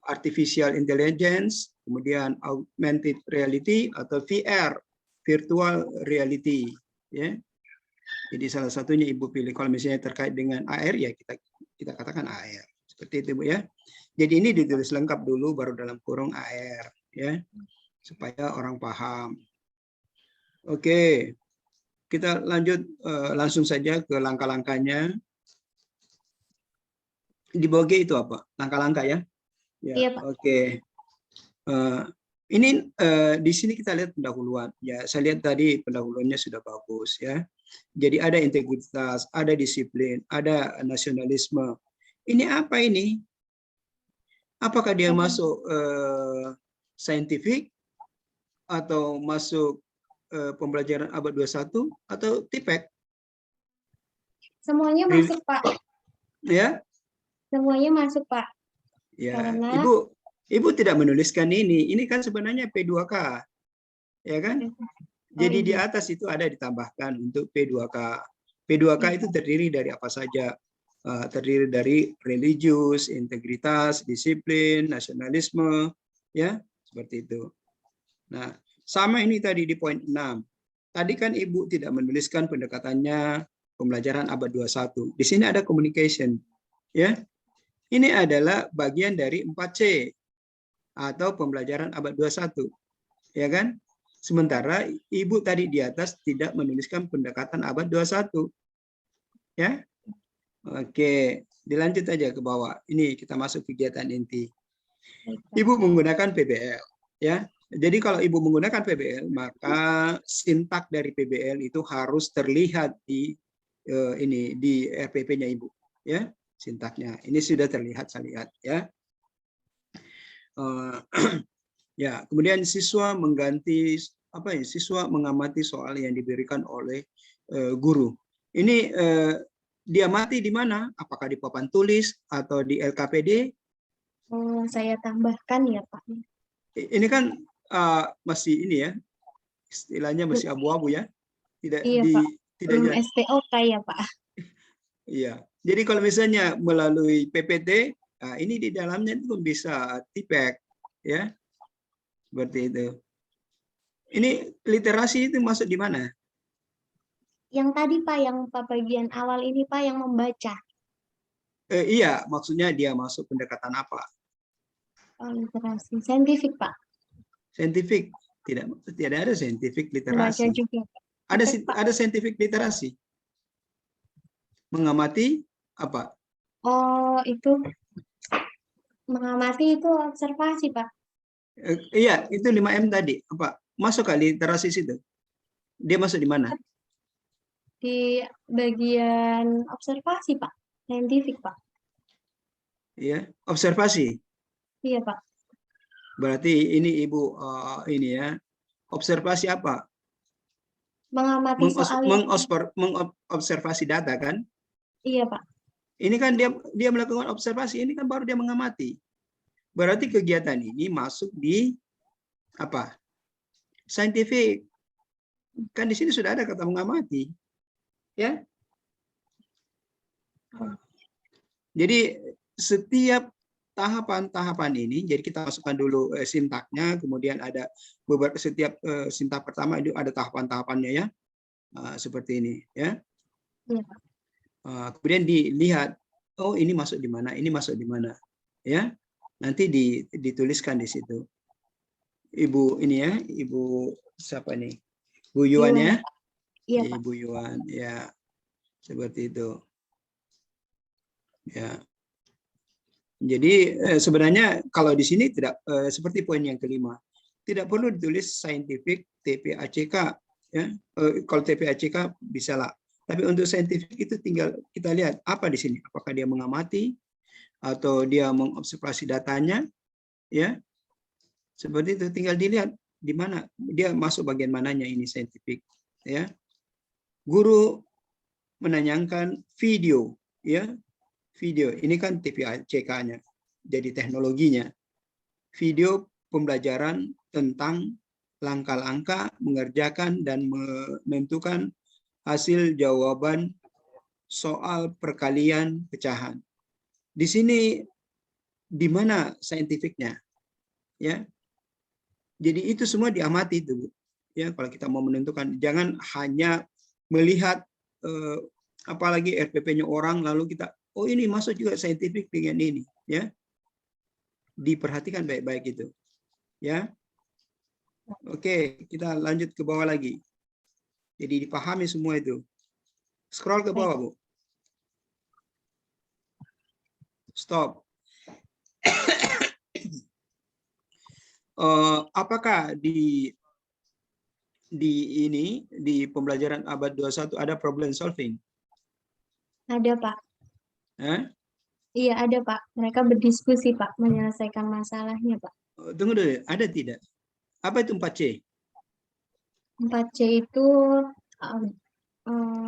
artificial intelligence, kemudian augmented reality atau VR, virtual reality ya. Jadi salah satunya Ibu pilih. Kalau misalnya terkait dengan AR ya kita katakan AR. Seperti itu Bu ya. Jadi ini ditulis lengkap dulu baru dalam kurung AR ya, supaya orang paham. Oke. Kita lanjut langsung saja ke langkah-langkahnya. Di bawah G itu apa? Langkah-langkah ya? Ya, Iya Pak. oke. Ini di sini kita lihat pendahuluan. Ya, saya lihat tadi pendahuluannya sudah bagus ya. Jadi ada integritas, ada disiplin, ada nasionalisme. Ini apa ini? Apakah dia masuk saintifik atau masuk pembelajaran abad 21 atau TIPEK? Semuanya masuk Pak. Ya, Semuanya masuk Pak. ya. Karena Ibu tidak menuliskan ini. Ini kan sebenarnya P2K, ya kan? Jadi di iya. atas itu ada ditambahkan untuk P2K. P2K itu terdiri dari apa saja? Terdiri dari religius, integritas, disiplin, nasionalisme, ya seperti itu. Nah, sama ini tadi di poin 6. Tadi kan Ibu tidak menuliskan pendekatannya pembelajaran abad 21. Di sini ada communication, ya. Ini adalah bagian dari 4C atau pembelajaran abad 21, ya kan? Sementara Ibu tadi di atas tidak menuliskan pendekatan abad 21. Ya. Oke, dilanjut aja ke bawah. Ini kita masuk kegiatan inti. Ibu menggunakan PBL, ya. Jadi kalau Ibu menggunakan PBL, maka sintak dari PBL itu harus terlihat di ini di RPP-nya Ibu, ya. Sintaknya. Ini sudah terlihat, saya lihat ya. Ya, kemudian siswa mengganti apa ya? Siswa mengamati soal yang diberikan oleh guru. Ini dia mati di mana? Apakah di papan tulis atau di LKPD? Oh, saya tambahkan ya Pak. Ini kan masih ini ya, istilahnya masih abu-abu ya. Tidak Iya Pak. tidak Belum STOK ya Pak. Iya. Jadi kalau misalnya melalui PPT, nah ini di dalamnya itu bisa TIPEK, ya, seperti itu. Ini literasi itu masuk di mana? Yang tadi Pak, yang Pak bagian awal ini Pak yang membaca. Iya, maksudnya dia masuk pendekatan apa? Oh, literasi saintifik Pak. Saintifik, tidak ada saintifik Membaca literasi. juga Pak. Ada saintifik literasi. Mengamati apa? Oh, itu mengamati itu observasi Pak. Iya, itu 5M tadi. Apa? Masuk kali literasi situ. Dia masuk di mana? Di bagian observasi Pak. Saintifik Pak. Ya, observasi. Iya, Pak. Berarti ini Ibu ini ya. Observasi apa? Mengamati soal yang Mengobservasi data kan? iya, Pak. Ini kan dia melakukan observasi, ini kan baru dia mengamati. Berarti kegiatan ini masuk di apa? Scientific. Kan di sini sudah ada kata mengamati. Ya. Jadi setiap tahapan-tahapan ini, jadi kita masukkan dulu sintaknya, kemudian ada beberapa setiap sintak pertama itu ada tahapan-tahapannya ya, seperti ini ya. Iya, Pak. Kemudian dilihat, oh ini masuk di mana, ini masuk di mana, ya. Nanti dituliskan di situ. Ibu ini ya, Ibu siapa nih? Bu Yuan ya? Iya, Pak. Ibu Yuan ya, seperti itu. Ya. Jadi sebenarnya kalau di sini tidak seperti poin yang kelima, tidak perlu ditulis scientific TPACK ya. Kalau TPACK bisa lah. Tapi untuk scientific itu tinggal kita lihat apa di sini. Apakah dia mengamati atau dia mengobservasi datanya ya. Seperti itu tinggal dilihat di mana dia masuk bagian mananya ini scientific ya. Guru menanyakan video ya. Video ini kan TPACK-nya, jadi teknologinya. Video pembelajaran tentang langkah-langkah mengerjakan dan menentukan hasil jawaban soal perkalian pecahan. Di sini di mana saintifiknya, ya? Jadi itu semua diamati itu, ya. Kalau kita mau menentukan, jangan hanya melihat apalagi RPP-nya orang lalu kita oh ini masuk juga saintifik dengan ini ya, diperhatikan baik-baik itu ya. Oke, kita lanjut ke bawah lagi, jadi dipahami semua itu. Scroll ke bawah Bu, stop. Apakah di ini di pembelajaran abad 21 ada problem solving? Ada, Pak. Iya ada Pak, mereka berdiskusi Pak, menyelesaikan masalahnya Pak. Tunggu dulu, ada tidak? Apa itu 4C? 4C itu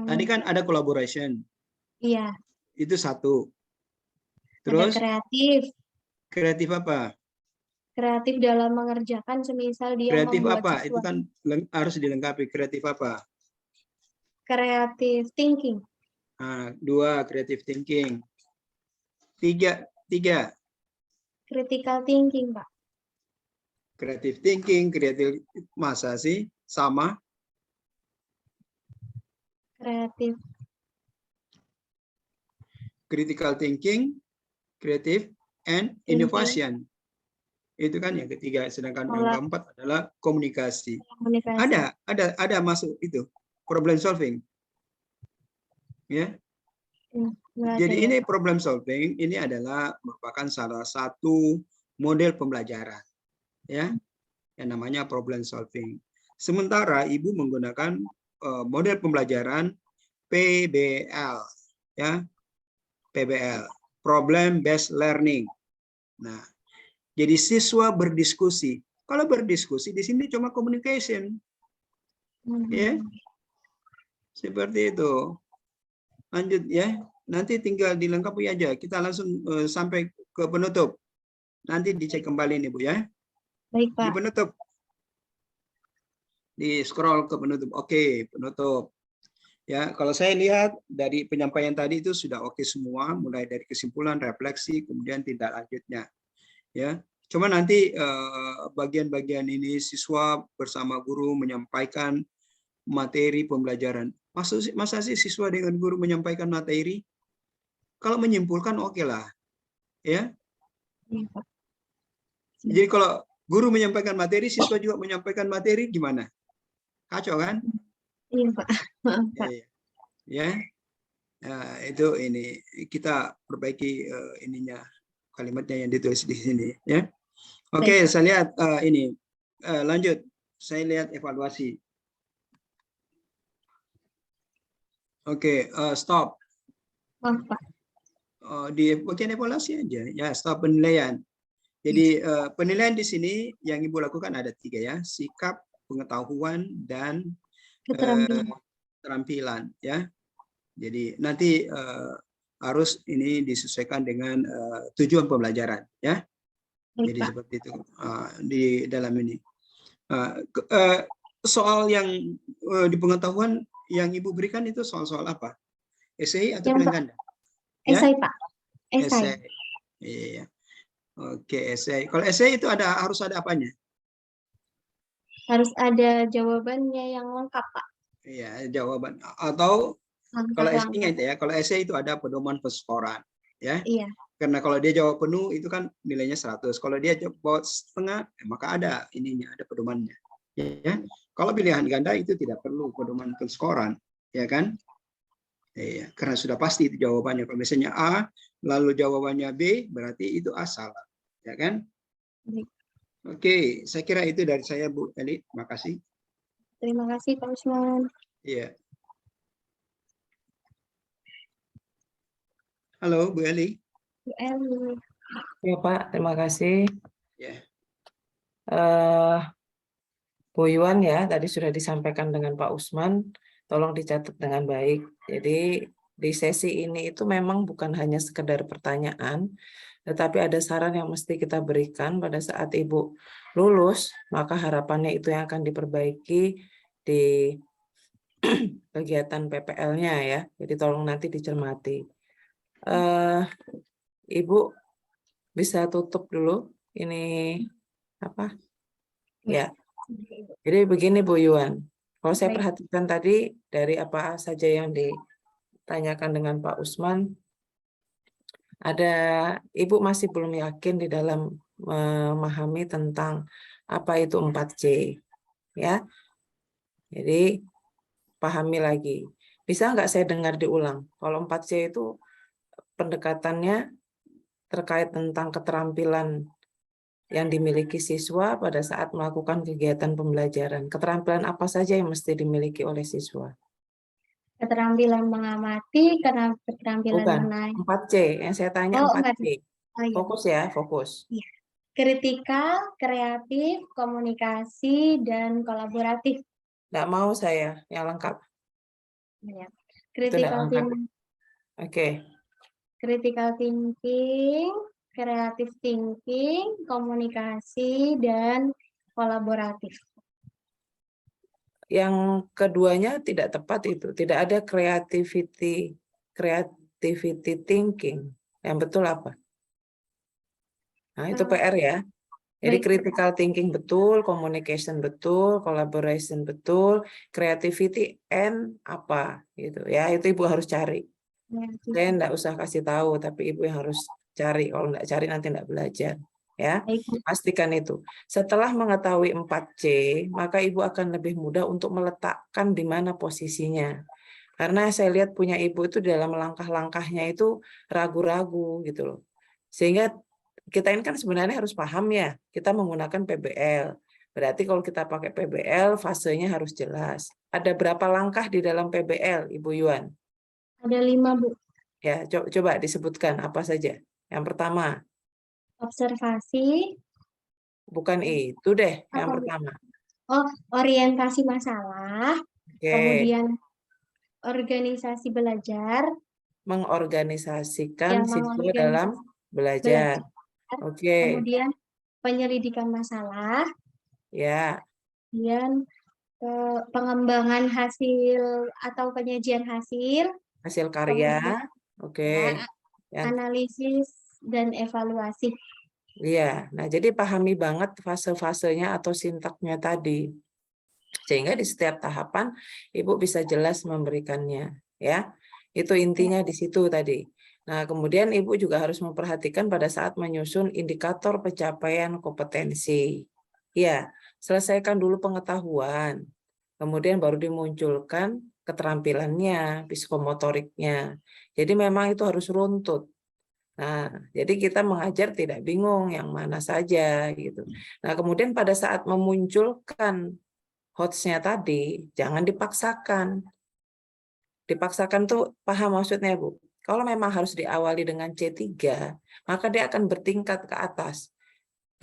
Tadi kan ada collaboration. Iya. Itu satu. Ada Terus? kreatif. Kreatif apa? Kreatif dalam mengerjakan, semisal dia kreatif membuat apa? sesuatu. Itu kan harus dilengkapi. Kreatif apa? Kreatif thinking. Nah, 2 creative thinking. 3 Critical thinking, Pak. Creative thinking, kreatif masa sih sama? Kreatif. Critical thinking, creative and innovation. Itu kan yang ketiga, sedangkan yang keempat adalah komunikasi. Ada masuk itu problem solving. Ya. Jadi ini problem solving ini adalah merupakan salah satu model pembelajaran ya, yang namanya problem solving. Sementara Ibu menggunakan model pembelajaran PBL ya, PBL, problem based learning. Nah, jadi siswa berdiskusi. Kalau berdiskusi di sini cuma communication. Ya. Seperti itu. Lanjut ya. Nanti tinggal dilengkapi aja. Kita langsung sampai ke penutup. Nanti dicek kembali nih Bu ya. Baik Pak. Di penutup. Di scroll ke penutup. Oke, penutup. Ya, kalau saya lihat dari penyampaian tadi itu sudah oke semua, mulai dari kesimpulan, refleksi, kemudian tindak lanjutnya. Ya, cuma nanti bagian-bagian ini siswa bersama guru menyampaikan materi pembelajaran. Masa sih siswa dengan guru menyampaikan materi? Kalau menyimpulkan oke lah, ya. Jadi kalau guru menyampaikan materi, siswa juga menyampaikan materi, gimana? Kacau kan? Iya Pak. Maaf Pak. Ya, nah, itu ini kita perbaiki ininya kalimatnya yang ditulis di sini, ya. Oke, saya lihat ini lanjut. Saya lihat evaluasi. Oke, stop. Maaf Pak. di bagian evaluasi aja ya, setelah penilaian. Jadi penilaian di sini yang Ibu lakukan ada 3 ya, sikap, pengetahuan, dan Keterampilan. keterampilan ya. Jadi nanti harus ini disesuaikan dengan tujuan pembelajaran ya. Baik, Jadi Pak. seperti itu di dalam ini. Soal yang di pengetahuan yang Ibu berikan itu soal-soal apa? Esai atau Yang pilihan Pak, ganda? Ya? esai, Pak. Esai. Esai. Iya. Oke, esai. Kalau esai itu harus ada apanya? Harus ada jawabannya yang lengkap, Pak. Iya, jawaban. Atau kalau esai Langkah-langkah. ingat ya, kalau esai itu ada pedoman perskoran, ya. Iya. Karena kalau dia jawab penuh itu kan nilainya 100. Kalau dia jawab setengah, maka ada ininya, ada pedomannya. Ya. Kalau pilihan ganda itu tidak perlu pedoman perskoran, ya kan? Iya, karena sudah pasti itu jawabannya. Kalau misalnya A, lalu jawabannya B, berarti itu A salah, ya kan? Baik. Oke, saya kira itu dari saya, Bu Eli. Terima kasih. Terima kasih, Pak Usman. Iya. Halo, Bu Eli. Bu Eli. Ya Pak, terima kasih. Ya. Bu Yuan ya, tadi sudah disampaikan dengan Pak Usman, tolong dicatat dengan baik. Jadi di sesi ini itu memang bukan hanya sekedar pertanyaan, tetapi ada saran yang mesti kita berikan pada saat Ibu lulus, maka harapannya itu yang akan diperbaiki di kegiatan PPL-nya ya. Jadi tolong nanti dicermati. Ibu bisa tutup dulu ini apa? Ya. Jadi begini Bu Yuan, kalau saya Baik. perhatikan tadi dari apa saja yang ditanyakan dengan Pak Usman, ada Ibu masih belum yakin di dalam memahami tentang apa itu 4C, ya. Jadi pahami lagi. Bisa nggak saya dengar diulang? Kalau 4C itu pendekatannya terkait tentang keterampilan yang dimiliki siswa pada saat melakukan kegiatan pembelajaran. Keterampilan apa saja yang mesti dimiliki oleh siswa? Keterampilan mengamati, keterampilan Bukan, menaik. 4C. Yang saya tanya Oh, 4C. Oh, iya. Fokus ya, fokus. Iya. Kritikal, kreatif, komunikasi, dan kolaboratif. Nggak mau saya yang lengkap. Ya. Itu nggak Critical lengkap. thinking, Oke. critical thinking, creative thinking, komunikasi, dan kolaboratif. Yang keduanya tidak tepat itu. Tidak ada creativity thinking. Yang betul apa? Nah, itu PR ya. Jadi Baik. critical thinking betul, communication betul, collaboration betul, creativity and apa gitu ya. Itu Ibu harus cari. Saya enggak usah kasih tahu, tapi Ibu yang harus cari. Kalau enggak cari nanti enggak belajar. Ya, Baik. pastikan itu. Setelah mengetahui 4C, maka Ibu akan lebih mudah untuk meletakkan di mana posisinya. Karena saya lihat punya Ibu itu dalam langkah-langkahnya itu ragu-ragu gitu loh. Sehingga kita ini kan sebenarnya harus paham ya, kita menggunakan PBL. Berarti kalau kita pakai PBL, fasenya harus jelas. Ada berapa langkah di dalam PBL, Ibu Yuan? Ada 5, Bu. Ya, coba disebutkan apa saja. Yang pertama. Observasi. Bukan itu deh, yang pertama. Oh, orientasi masalah. Oke. Kemudian organisasi belajar. Mengorganisasikan siswa dalam belajar. Oke. Kemudian penyelidikan masalah. Ya. Kemudian pengembangan hasil atau penyajian hasil. Hasil karya. Oke. Analisis dan evaluasi. Iya, nah jadi pahami banget fase-fasenya atau sintaknya tadi. Sehingga di setiap tahapan Ibu bisa jelas memberikannya, ya. Itu intinya di situ tadi. Nah, kemudian Ibu juga harus memperhatikan pada saat menyusun indikator pencapaian kompetensi. Ya, selesaikan dulu pengetahuan. Kemudian baru dimunculkan keterampilannya, psikomotoriknya. Jadi memang itu harus runtut. Nah, jadi kita mengajar tidak bingung yang mana saja gitu. Nah, kemudian pada saat memunculkan hots-nya tadi, jangan dipaksakan. Dipaksakan tuh paham maksudnya, Bu? Kalau memang harus diawali dengan C3, maka dia akan bertingkat ke atas.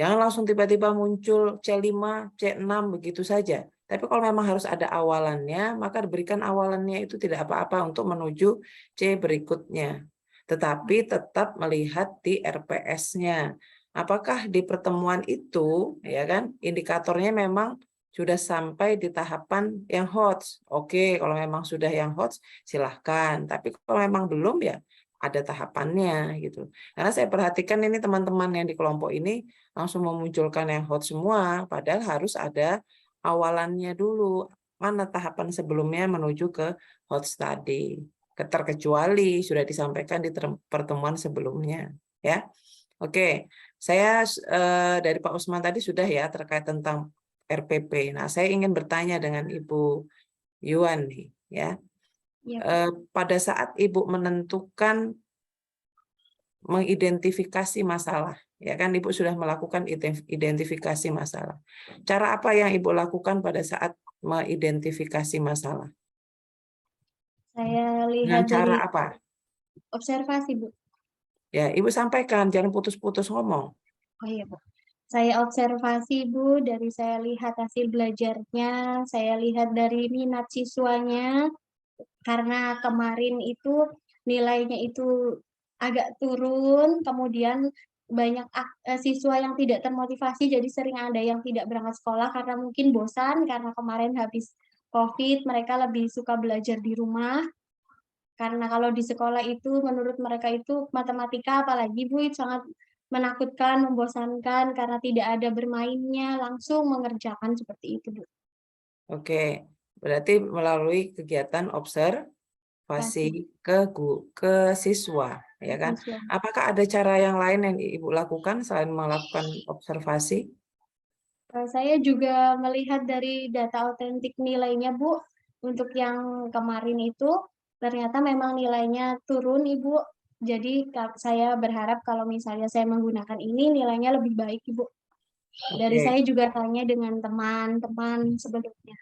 Jangan langsung tiba-tiba muncul C5, C6 begitu saja. Tapi kalau memang harus ada awalannya, maka diberikan awalannya itu tidak apa-apa untuk menuju C berikutnya. Tetapi tetap melihat di RPS-nya. Apakah di pertemuan itu, ya kan, indikatornya memang sudah sampai di tahapan yang HOTS. Oke, kalau memang sudah yang HOTS, silahkan. Tapi kalau memang belum, ya ada tahapannya gitu. Karena saya perhatikan ini teman-teman yang di kelompok ini langsung memunculkan yang hot semua, padahal harus ada awalannya dulu. Mana tahapan sebelumnya menuju ke hot study. Terkecuali sudah disampaikan di pertemuan sebelumnya. Ya, oke. Saya dari Pak Usman tadi sudah ya terkait tentang RPP. Nah, saya ingin bertanya dengan Ibu Yuan nih, ya. Iya, Pada saat Ibu menentukan mengidentifikasi masalah, ya kan Ibu sudah melakukan identifikasi masalah. Cara apa yang Ibu lakukan pada saat mengidentifikasi masalah? saya Dengan lihat cara dari apa? observasi, Bu. Ya, Ibu sampaikan, jangan putus-putus ngomong. Oh iya, Bu. Saya observasi, Bu, dari saya lihat hasil belajarnya, saya lihat dari minat siswanya, karena kemarin itu nilainya itu agak turun, kemudian banyak siswa yang tidak termotivasi, jadi sering ada yang tidak berangkat sekolah karena mungkin bosan, karena kemarin habis COVID, mereka lebih suka belajar di rumah. Karena kalau di sekolah itu menurut mereka itu matematika apalagi Bu itu sangat menakutkan, membosankan karena tidak ada bermainnya, langsung mengerjakan seperti itu Bu. Oke, berarti melalui kegiatan observasi Kasih ke siswa, ya kan? siswa. Apakah ada cara yang lain yang Ibu lakukan selain melakukan observasi? Saya juga melihat dari data autentik nilainya Bu, untuk yang kemarin itu ternyata memang nilainya turun Ibu. Jadi saya berharap kalau misalnya saya menggunakan ini nilainya lebih baik Ibu. Dari Oke. saya juga tanya dengan teman-teman sebelumnya.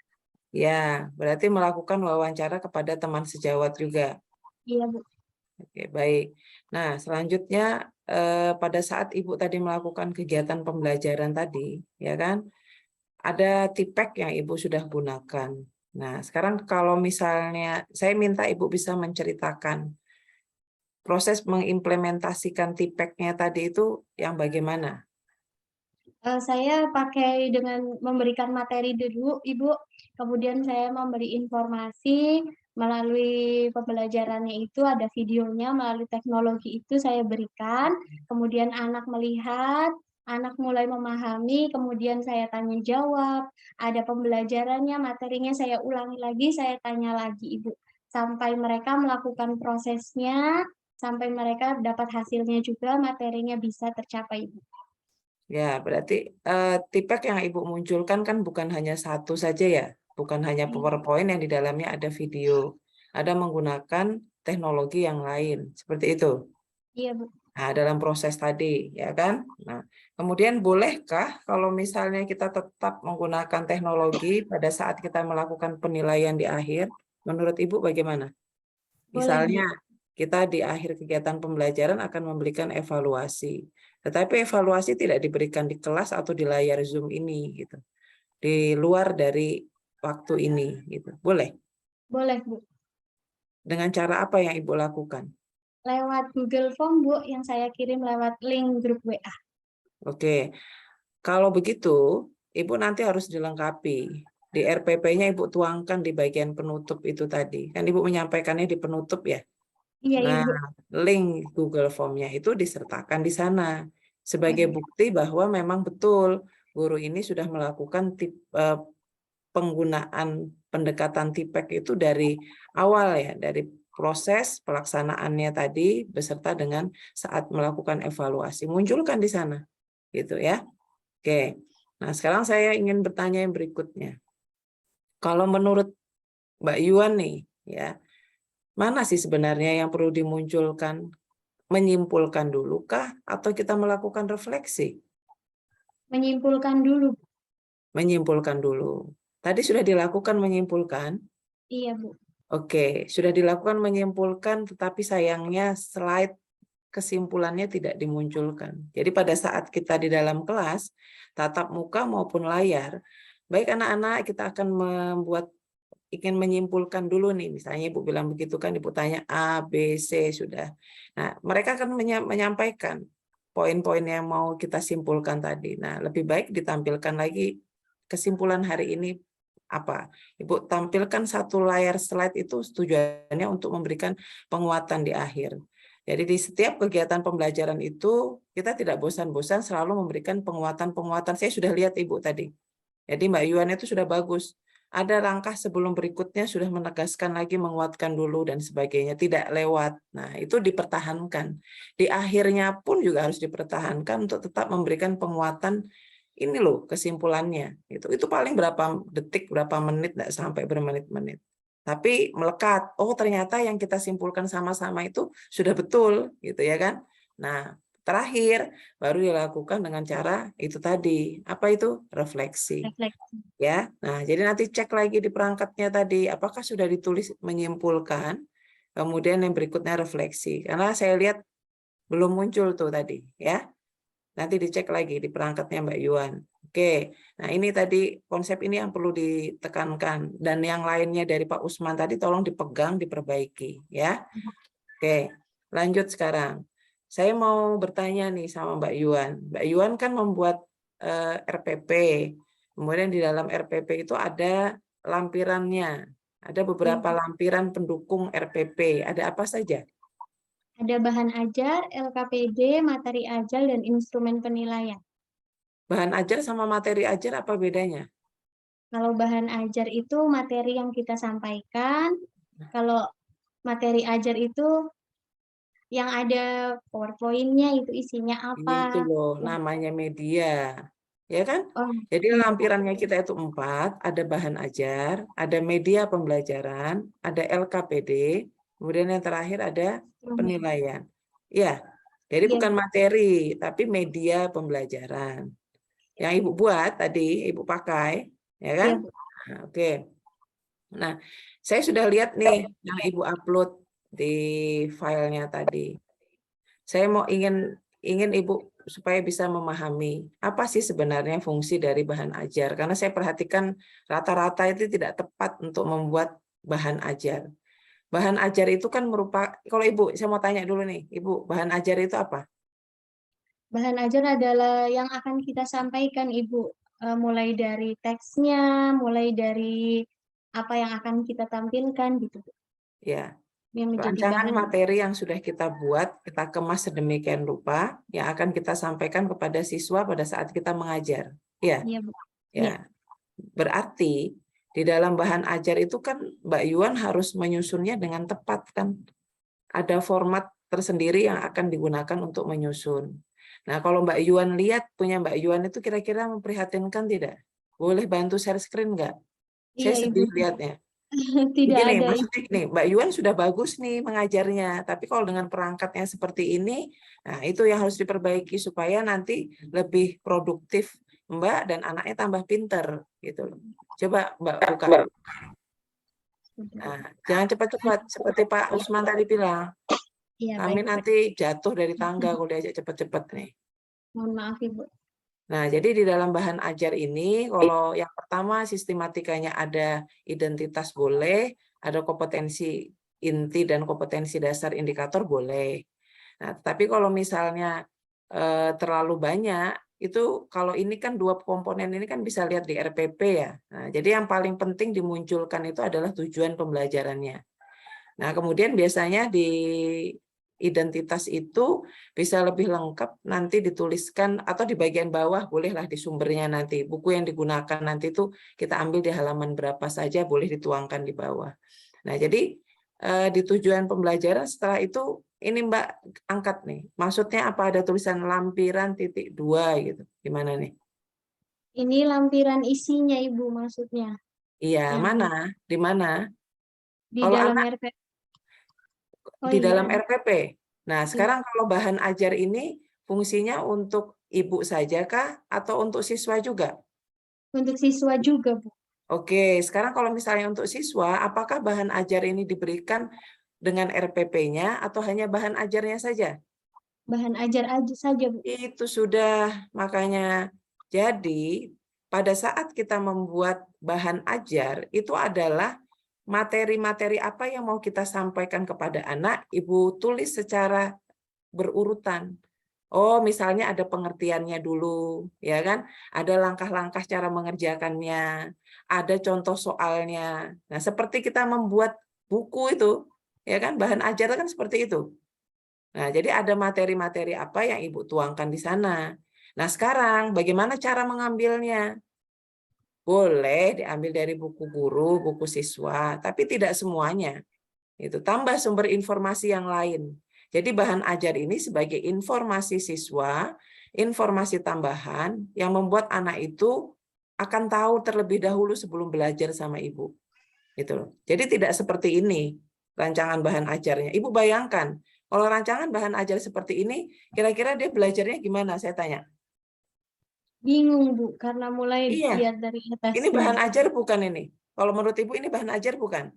Ya, berarti melakukan wawancara kepada teman sejawat juga. Iya Bu. Oke, baik. Nah, selanjutnya pada saat Ibu tadi melakukan kegiatan pembelajaran tadi, ya kan, ada tipek yang Ibu sudah gunakan. Nah, sekarang kalau misalnya saya minta Ibu bisa menceritakan proses mengimplementasikan tipeknya tadi itu yang bagaimana? Saya pakai dengan memberikan materi dulu, Ibu, kemudian saya memberi informasi melalui pembelajarannya itu ada videonya, melalui teknologi itu saya berikan, kemudian anak melihat, anak mulai memahami, kemudian saya tanya jawab, ada pembelajarannya, materinya saya ulangi lagi, saya tanya lagi, Ibu. Sampai mereka melakukan prosesnya, sampai mereka dapat hasilnya juga, materinya bisa tercapai, Ibu. Ya, berarti tipek yang Ibu munculkan kan bukan hanya satu saja ya, bukan hanya PowerPoint yang di dalamnya ada video, ada menggunakan teknologi yang lain, seperti itu. Iya, Bu. Nah, dalam proses tadi, ya kan? Nah, kemudian bolehkah kalau misalnya kita tetap menggunakan teknologi pada saat kita melakukan penilaian di akhir? Menurut Ibu bagaimana? Boleh, Bu. Misalnya, kita di akhir kegiatan pembelajaran akan memberikan evaluasi. Tetapi evaluasi tidak diberikan di kelas atau di layar Zoom ini, gitu. Di luar dari waktu ini, gitu. Boleh? Boleh, Bu. Dengan cara apa yang Ibu lakukan? Lewat Google Form, Bu, yang saya kirim lewat link grup WA. Oke, kalau begitu, Ibu nanti harus dilengkapi. Di RPP-nya Ibu tuangkan di bagian penutup itu tadi. Kan Ibu menyampaikannya di penutup ya. Iya, Nah, Ibu. link Google Form-nya itu disertakan di sana. Sebagai bukti bahwa memang betul guru ini sudah melakukan penggunaan pendekatan tipek itu dari awal ya, dari proses pelaksanaannya tadi beserta dengan saat melakukan evaluasi. Munculkan di sana. Gitu ya. Oke. Nah, sekarang saya ingin bertanya yang berikutnya. Kalau menurut Mbak Yuan nih, ya, mana sih sebenarnya yang perlu dimunculkan? Menyimpulkan dulu kah atau kita melakukan refleksi? Menyimpulkan dulu. Menyimpulkan dulu. Tadi sudah dilakukan menyimpulkan. Iya, Bu. Oke, sudah dilakukan menyimpulkan, tetapi sayangnya slide kesimpulannya tidak dimunculkan. Jadi pada saat kita di dalam kelas, tatap muka maupun layar, baik anak-anak kita akan ingin menyimpulkan dulu nih, misalnya Ibu bilang begitu kan, Ibu tanya A, B, C, sudah. Nah, mereka akan menyampaikan poin-poin yang mau kita simpulkan tadi. Nah, lebih baik ditampilkan lagi kesimpulan hari ini apa. Ibu tampilkan satu layar slide itu tujuannya untuk memberikan penguatan di akhir. Jadi di setiap kegiatan pembelajaran itu kita tidak bosan-bosan selalu memberikan penguatan-penguatan. Saya sudah lihat Ibu tadi. Jadi Mbak Yuan itu sudah bagus. Ada langkah sebelum berikutnya sudah menegaskan lagi, menguatkan dulu dan sebagainya, tidak lewat. Nah, itu dipertahankan. Di akhirnya pun juga harus dipertahankan untuk tetap memberikan penguatan. Ini loh kesimpulannya. Itu paling berapa detik, berapa menit, tidak sampai bermenit-menit. Tapi melekat, oh ternyata yang kita simpulkan sama-sama itu sudah betul, gitu ya kan? Nah, terakhir baru dilakukan dengan cara itu tadi. Apa itu? Refleksi. Refleksi. Ya, nah jadi nanti cek lagi di perangkatnya tadi, apakah sudah ditulis menyimpulkan, kemudian yang berikutnya refleksi. Karena saya lihat belum muncul tuh tadi, ya. Nanti dicek lagi di perangkatnya Mbak Yuan. Oke, nah ini tadi konsep ini yang perlu ditekankan. Dan yang lainnya dari Pak Usman tadi tolong dipegang, diperbaiki. Ya. Oke, lanjut sekarang. Saya mau bertanya nih sama Mbak Yuan. Mbak Yuan kan membuat RPP. Kemudian di dalam RPP itu ada lampirannya. Ada beberapa lampiran pendukung RPP. Ada apa saja? Ada bahan ajar, LKPD, materi ajar, dan instrumen penilaian. Bahan ajar sama materi ajar apa bedanya? Kalau bahan ajar itu materi yang kita sampaikan, kalau materi ajar itu yang ada PowerPoint-nya itu isinya Itu apa. loh namanya media. Ya kan? Oh, Jadi iya. lampirannya kita itu 4, ada bahan ajar, ada media pembelajaran, ada LKPD, kemudian yang terakhir ada penilaian. Ya, jadi Iya. bukan materi, tapi media pembelajaran. Yang Ibu buat tadi, Ibu pakai, ya kan? Iya, Bu. Nah, oke. Nah, saya sudah lihat nih yang Ibu upload di filenya tadi. Saya ingin Ibu supaya bisa memahami apa sih sebenarnya fungsi dari bahan ajar. Karena saya perhatikan rata-rata itu tidak tepat untuk membuat bahan ajar. Bahan ajar itu kan merupakan, kalau Ibu, saya mau tanya dulu nih, Ibu, bahan ajar itu apa? Bahan ajar adalah yang akan kita sampaikan, Ibu. Mulai dari teksnya, mulai dari apa yang akan kita tampilkan gitu, Bu. Ya, Yang menjadi rancangan bahan. materi yang sudah kita buat, kita kemas sedemikian rupa, yang akan kita sampaikan kepada siswa pada saat kita mengajar. Ya, Iya, Bu. ya. Berarti di dalam bahan ajar itu kan Mbak Yuan harus menyusunnya dengan tepat kan. Ada format tersendiri yang akan digunakan untuk menyusun. Nah, kalau Mbak Yuan lihat punya Mbak Yuan itu kira-kira memprihatinkan tidak? Boleh bantu share screen nggak? Saya Iya, Ibu. sedih lihatnya. Tidak Begini, ada, Ibu. maksudnya gini, Mbak Yuan sudah bagus nih mengajarnya, tapi kalau dengan perangkatnya seperti ini, nah itu yang harus diperbaiki supaya nanti lebih produktif Mbak dan anaknya tambah pinter gitu loh. Coba Mbak buka. Nah, jangan cepat-cepat seperti Pak Usman tadi bilang. Iya, Kami baik. nanti jatuh dari tangga kalau diajak cepat-cepat nih. Mohon maaf, Ibu. Nah, jadi di dalam bahan ajar ini, kalau yang pertama sistematikanya ada identitas boleh, ada kompetensi inti dan kompetensi dasar indikator boleh. Nah, tapi kalau misalnya terlalu banyak, itu kalau ini kan 2 komponen ini kan bisa lihat di RPP ya. Nah, jadi yang paling penting dimunculkan itu adalah tujuan pembelajarannya. Nah, kemudian biasanya di identitas itu bisa lebih lengkap nanti dituliskan atau di bagian bawah bolehlah di sumbernya nanti. Buku yang digunakan nanti itu kita ambil di halaman berapa saja boleh dituangkan di bawah. Nah, jadi di tujuan pembelajaran setelah itu ini Mbak angkat nih. Maksudnya apa ada tulisan lampiran titik 2 gitu. Gimana nih? Ini lampiran isinya, Ibu, maksudnya. Iya, Yang mana? Di mana? di Kalau dalam anak RPP. Oh, di iya. dalam RPP. Nah, sekarang kalau bahan ajar ini fungsinya untuk ibu saja kah atau untuk siswa juga? Untuk siswa juga, Bu. Oke, sekarang kalau misalnya untuk siswa, apakah bahan ajar ini diberikan dengan RPP-nya atau hanya bahan ajarnya saja? Bahan ajar aja saja, Bu. Itu sudah, makanya. Jadi, pada saat kita membuat bahan ajar, itu adalah materi-materi apa yang mau kita sampaikan kepada anak, Ibu tulis secara berurutan. Oh, misalnya ada pengertiannya dulu, ya kan? Ada langkah-langkah cara mengerjakannya, ada contoh soalnya. Nah, seperti kita membuat buku itu, ya kan? Bahan ajar kan seperti itu. Nah, jadi ada materi-materi apa yang Ibu tuangkan di sana. Nah, sekarang bagaimana cara mengambilnya? Boleh diambil dari buku guru, buku siswa, tapi tidak semuanya. Itu tambah sumber informasi yang lain. Jadi bahan ajar ini sebagai informasi siswa, informasi tambahan yang membuat anak itu akan tahu terlebih dahulu sebelum belajar sama Ibu. Gitu loh. Jadi tidak seperti ini rancangan bahan ajarnya. Ibu bayangkan, kalau rancangan bahan ajar seperti ini, kira-kira dia belajarnya gimana? Saya tanya. Bingung, Bu, karena mulai Iya, lihat dari ini atasnya. bahan ajar bukan ini? Kalau menurut Ibu ini bahan ajar bukan?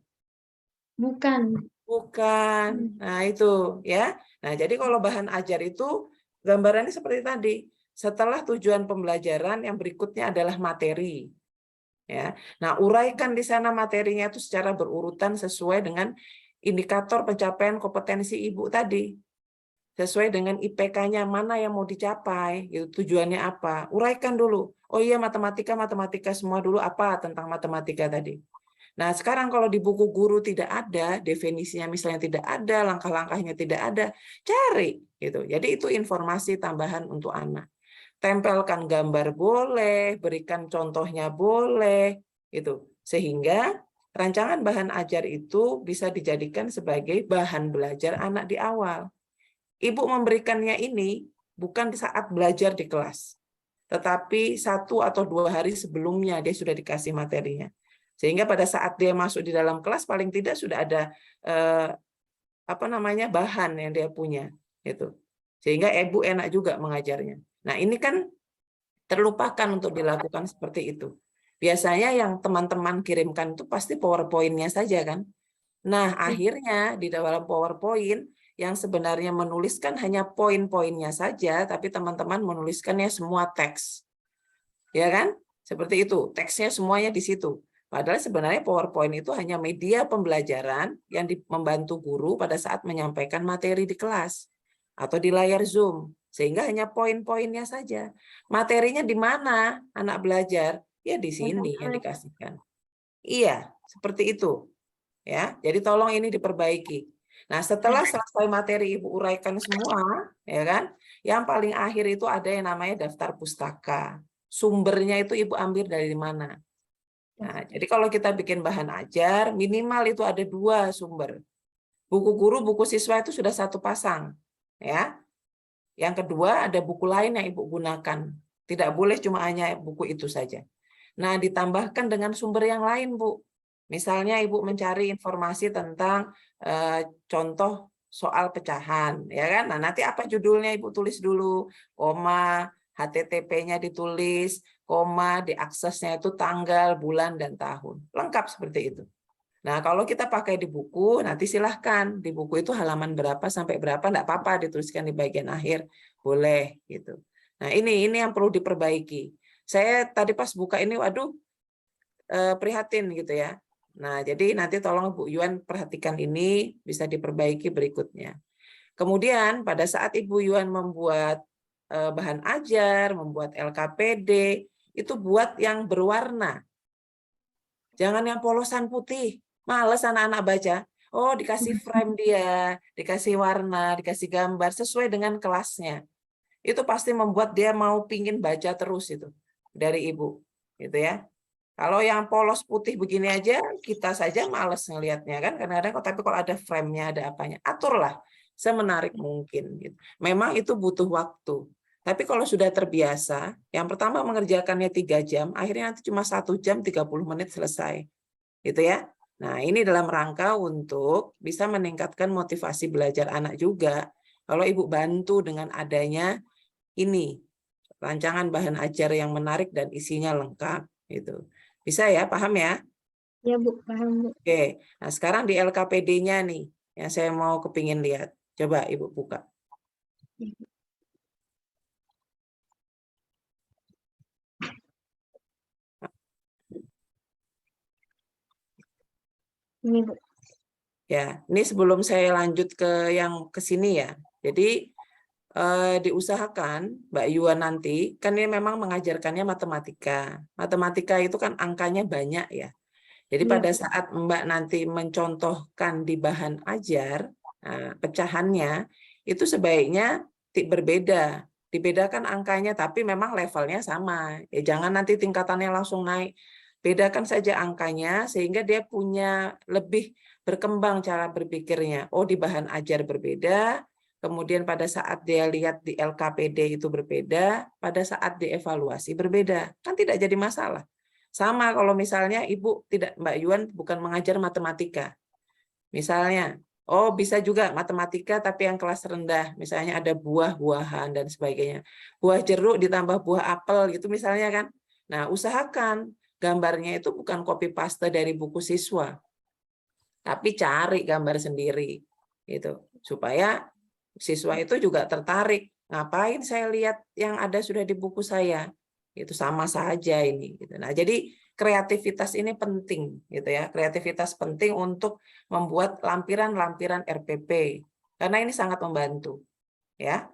Bukan. Bukan. Nah, itu ya. Nah, jadi kalau bahan ajar itu gambarannya seperti tadi. Setelah tujuan pembelajaran yang berikutnya adalah materi. Ya. Nah, uraikan di sana materinya itu secara berurutan sesuai dengan indikator pencapaian kompetensi Ibu tadi. Sesuai dengan IPK-nya mana yang mau dicapai, itu tujuannya apa. Uraikan dulu. Oh iya, matematika semua dulu apa tentang matematika tadi. Nah, sekarang kalau di buku guru tidak ada, definisinya misalnya tidak ada, langkah-langkahnya tidak ada, cari gitu. Jadi itu informasi tambahan untuk anak. Tempelkan gambar boleh, berikan contohnya boleh, gitu. Sehingga rancangan bahan ajar itu bisa dijadikan sebagai bahan belajar anak di awal. Ibu memberikannya ini bukan di saat belajar di kelas, tetapi 1 atau 2 hari sebelumnya dia sudah dikasih materinya. Sehingga pada saat dia masuk di dalam kelas paling tidak sudah ada bahan yang dia punya gitu. Sehingga ibu enak juga mengajarnya. Nah, ini kan terlupakan untuk dilakukan seperti itu. Biasanya yang teman-teman kirimkan itu pasti PowerPoint-nya saja kan. Nah, akhirnya di dalam PowerPoint yang sebenarnya menuliskan hanya poin-poinnya saja, tapi teman-teman menuliskannya semua teks. Ya kan? Seperti itu, teksnya semuanya di situ. Padahal sebenarnya PowerPoint itu hanya media pembelajaran yang membantu guru pada saat menyampaikan materi di kelas atau di layar Zoom. Sehingga hanya poin-poinnya saja. Materinya di mana anak belajar? Ya di sini yang dikasihkan. Iya, seperti itu. Ya, jadi tolong ini diperbaiki. Nah, setelah selesai materi Ibu uraikan semua, ya kan? Yang paling akhir itu ada yang namanya daftar pustaka. Sumbernya itu Ibu ambil dari mana? Nah, jadi kalau kita bikin bahan ajar, minimal itu ada 2 sumber. Buku guru, buku siswa itu sudah 1 pasang. Ya. Yang kedua, ada buku lain yang Ibu gunakan. Tidak boleh cuma hanya buku itu saja. Nah, ditambahkan dengan sumber yang lain, Bu. Misalnya Ibu mencari informasi tentang contoh soal pecahan, ya kan? Nah, nanti apa judulnya Ibu tulis dulu, koma, HTTP-nya ditulis, koma, diaksesnya itu tanggal, bulan, dan tahun. Lengkap seperti itu. Nah, kalau kita pakai di buku, nanti silahkan. Di buku itu halaman berapa sampai berapa, enggak apa-apa dituliskan di bagian akhir. Boleh, gitu. Nah, ini yang perlu diperbaiki. Saya tadi pas buka ini, waduh, prihatin gitu ya. Nah, jadi nanti tolong Bu Yuan perhatikan ini, bisa diperbaiki berikutnya. Kemudian pada saat Ibu Yuan membuat bahan ajar, membuat LKPD, itu buat yang berwarna. Jangan yang polosan putih. Males anak-anak baca. Oh, dikasih frame dia, dikasih warna, dikasih gambar sesuai dengan kelasnya. Itu pasti membuat dia mau pingin baca terus itu dari Ibu, gitu ya. Kalau yang polos putih begini aja, kita saja males ngelihatnya kan. Kadang-kadang, tapi kalau ada frame-nya, ada apanya, aturlah semenarik mungkin. Gitu. Memang itu butuh waktu. Tapi kalau sudah terbiasa, yang pertama mengerjakannya 3 jam, akhirnya nanti cuma 1 jam 30 menit selesai. Gitu ya. Nah, ini dalam rangka untuk bisa meningkatkan motivasi belajar anak juga. Kalau Ibu bantu dengan adanya ini, rancangan bahan ajar yang menarik dan isinya lengkap. Gitu. Bisa ya, paham ya? Ya Bu, paham Bu. Oke, nah sekarang di LKPD-nya nih, yang saya mau kepingin lihat. Coba Ibu buka. Ini Bu. Ya, ini sebelum saya lanjut ke yang ke sini ya. Jadi diusahakan Mbak Yuan nanti, kan ini memang mengajarkannya matematika. Matematika itu kan angkanya banyak ya. Jadi Iya, pada Bu. saat Mbak nanti mencontohkan di bahan ajar, pecahannya, itu sebaiknya berbeda. Dibedakan angkanya, tapi memang levelnya sama. Ya, jangan nanti tingkatannya langsung naik. Bedakan saja angkanya, sehingga dia punya lebih berkembang cara berpikirnya. Oh, di bahan ajar berbeda, kemudian pada saat dia lihat di LKPD itu berbeda, pada saat dievaluasi berbeda. Kan tidak jadi masalah. Sama kalau misalnya Ibu tidak, Mbak Yuan bukan mengajar matematika. Misalnya, oh bisa juga matematika tapi yang kelas rendah. Misalnya ada buah-buahan dan sebagainya. Buah jeruk ditambah buah apel gitu misalnya kan. Nah, usahakan gambarnya itu bukan copy paste dari buku siswa, tapi cari gambar sendiri gitu. Supaya siswa itu juga tertarik. Ngapain saya lihat yang ada sudah di buku saya? Itu sama saja ini gitu. Nah, jadi kreativitas ini penting gitu ya. Kreativitas penting untuk membuat lampiran-lampiran RPP karena ini sangat membantu ya.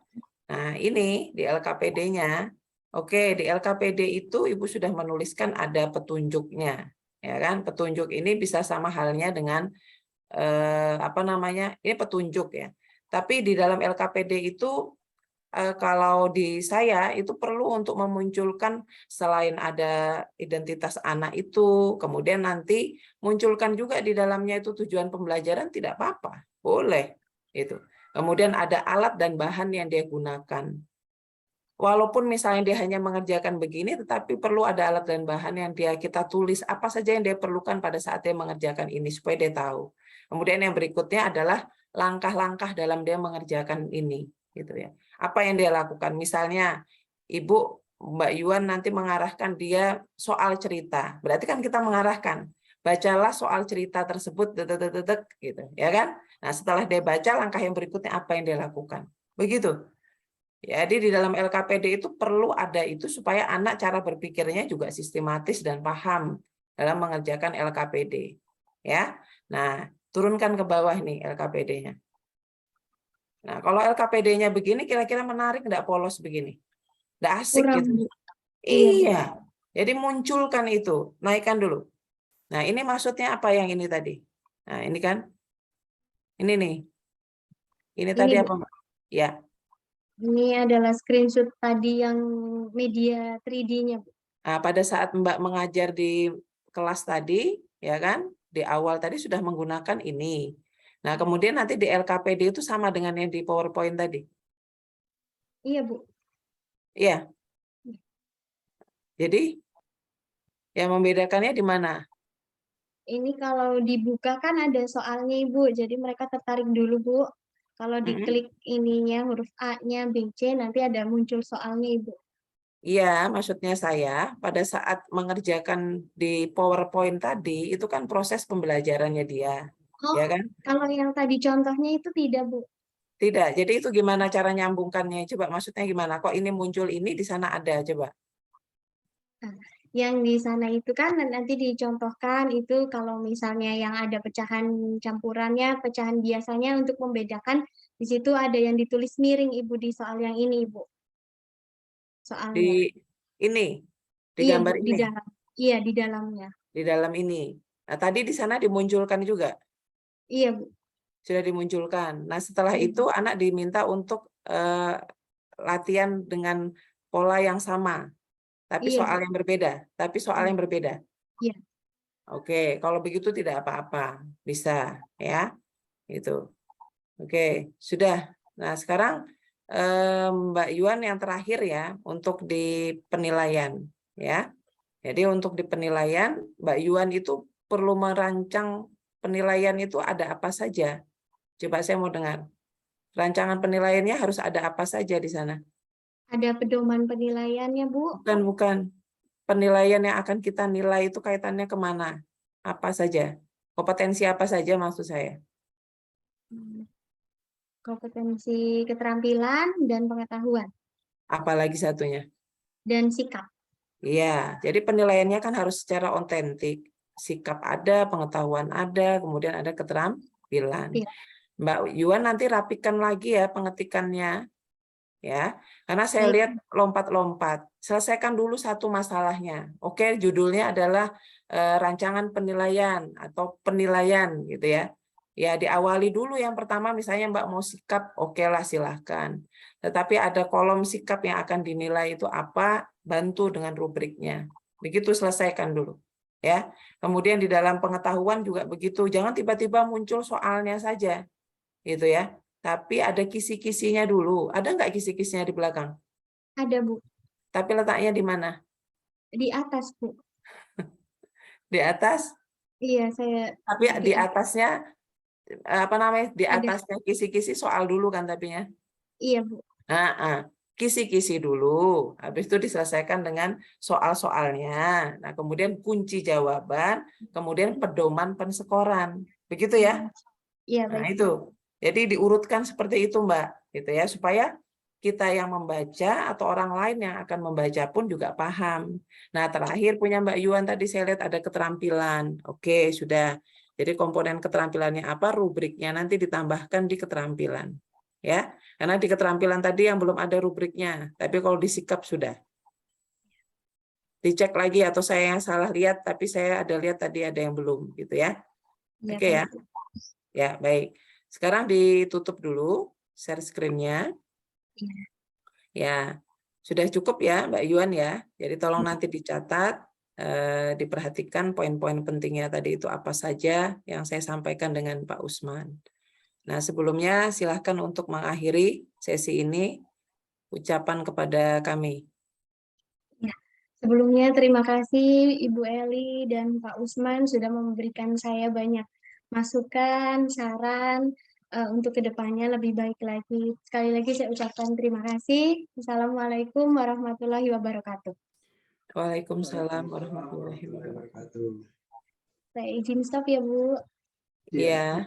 Nah, ini di LKPD-nya. Oke, di LKPD itu Ibu sudah menuliskan ada petunjuknya. Ya kan? Petunjuk ini bisa sama halnya dengan apa namanya? Ini petunjuk ya. Tapi di dalam LKPD itu kalau di saya itu perlu untuk memunculkan selain ada identitas anak itu, kemudian nanti munculkan juga di dalamnya itu tujuan pembelajaran tidak apa-apa, boleh itu. Kemudian ada alat dan bahan yang dia gunakan. Walaupun misalnya dia hanya mengerjakan begini, tetapi perlu ada alat dan bahan yang kita tulis apa saja yang dia perlukan pada saat dia mengerjakan ini supaya dia tahu. Kemudian yang berikutnya adalah langkah-langkah dalam dia mengerjakan ini, gitu ya. Apa yang dia lakukan? Misalnya, Ibu Mbak Yuan nanti mengarahkan dia soal cerita, berarti kan kita mengarahkan. Bacalah soal cerita tersebut, gitu, ya kan? Nah, setelah dia baca, langkah yang berikutnya apa yang dia lakukan? Begitu. Jadi di dalam LKPD itu perlu ada itu supaya anak cara berpikirnya juga sistematis dan paham dalam mengerjakan LKPD. Ya. Nah, turunkan ke bawah nih LKPD-nya. Nah, kalau LKPD-nya begini kira-kira menarik enggak polos begini? Enggak asik Kurang gitu. Bu. Iya, Bu. Iya. Jadi munculkan itu, naikkan dulu. Nah, ini maksudnya apa yang ini tadi? Nah, ini kan. Ini nih. Ini tadi Ini, apa, Bu. Mbak? Ya. Ini adalah screenshot tadi yang media 3D-nya, Bu. Nah, pada saat Mbak mengajar di kelas tadi, ya kan, di awal tadi sudah menggunakan ini. Nah, kemudian nanti di LKPD itu sama dengan yang di PowerPoint tadi. Iya, Bu. Iya. Jadi, yang membedakannya di mana? Ini kalau dibuka kan ada soalnya, Ibu. Jadi mereka tertarik dulu, Bu. Kalau diklik ininya huruf A-nya, B, C, nanti ada muncul soalnya, Ibu. Iya, maksudnya saya pada saat mengerjakan di PowerPoint tadi, itu kan proses pembelajarannya dia. Oh, Ya kan? kalau yang tadi contohnya itu tidak, Bu. Tidak. Jadi itu gimana cara nyambungkannya? Coba maksudnya gimana? Kok ini muncul ini, di sana ada? Coba. Nah, yang di sana itu kan nanti dicontohkan itu kalau misalnya yang ada pecahan campurannya, pecahan biasanya untuk membedakan di situ ada yang ditulis miring Ibu di soal yang ini Ibu. Soalnya. Di ini, di Iya Bu, gambar di ini. dalam. Iya, di dalamnya. Di dalam ini. Nah, tadi di sana dimunculkan juga. Iya Bu. Sudah dimunculkan. Nah, setelah Iya. itu anak diminta untuk latihan dengan pola yang sama, tapi Iya, soal Bu. yang berbeda. Tapi soal Iya. yang berbeda. Iya. Oke, kalau begitu tidak apa-apa. Bisa, ya. Itu. Oke, sudah. Nah, sekarang Mbak Yuan yang terakhir ya untuk di penilaian, ya. Jadi untuk di penilaian, Mbak Yuan itu perlu merancang penilaian itu ada apa saja. Coba saya mau dengar. Rancangan penilaiannya harus ada apa saja di sana? Ada pedoman penilaiannya Bu. Bukan, bukan. penilaian yang akan kita nilai itu kaitannya kemana? Apa saja? Kompetensi apa saja maksud saya? Kompetensi keterampilan dan pengetahuan Apalagi satunya? dan sikap. Iya, jadi penilaiannya kan harus secara otentik. Sikap ada, pengetahuan ada, kemudian ada keterampilan. Iya. Mbak Yuan nanti rapikan lagi ya pengetikannya, ya. Karena saya Baik. lihat lompat-lompat. Selesaikan dulu satu masalahnya. Oke, judulnya adalah rancangan penilaian atau penilaian gitu ya. Ya, diawali dulu yang pertama misalnya Mbak mau sikap, oke lah silahkan. Tetapi ada kolom sikap yang akan dinilai itu apa, bantu dengan rubriknya. Begitu selesaikan dulu. Ya. Kemudian di dalam pengetahuan juga begitu. Jangan tiba-tiba muncul soalnya saja. Gitu ya. Tapi ada kisi-kisinya dulu. Ada nggak kisi-kisinya di belakang? Ada, Bu. Tapi letaknya di mana? Di atas, Bu. Di atas? Iya, saya Tapi di atas. atasnya apa namanya? Di Ada. atasnya kisi-kisi soal dulu kan tapinya. Iya, Bu. Kisi-kisi dulu, habis itu diselesaikan dengan soal-soalnya. Nah, kemudian kunci jawaban, kemudian pedoman pensekoran. Begitu ya? Iya, Nah, baik. itu. Jadi diurutkan seperti itu, Mbak. Gitu ya, supaya kita yang membaca atau orang lain yang akan membaca pun juga paham. Nah, terakhir punya Mbak Yuan tadi saya lihat ada keterampilan. Oke, sudah. Jadi komponen keterampilannya apa, rubriknya nanti ditambahkan di keterampilan. Ya, karena di keterampilan tadi yang belum ada rubriknya, tapi kalau di sikap sudah. Dicek lagi atau saya yang salah lihat, tapi saya ada lihat tadi ada yang belum gitu ya. Iya, Oke ya. baik, Bu. Ya, baik. Sekarang ditutup dulu share screen-nya. Iya. Ya, sudah cukup ya Mbak Yuan ya. Jadi tolong nanti dicatat, diperhatikan poin-poin pentingnya tadi itu apa saja yang saya sampaikan dengan Pak Usman. Nah, sebelumnya silahkan untuk mengakhiri sesi ini ucapan kepada kami. Ya. Sebelumnya terima kasih Ibu Eli dan Pak Usman sudah memberikan saya banyak masukan, saran untuk kedepannya lebih baik lagi. Sekali lagi saya ucapkan terima kasih. Assalamualaikum warahmatullahi wabarakatuh. Waalaikumsalam warahmatullahi wabarakatuh. wabarakatuh. Saya izin stop ya, Bu. Iya.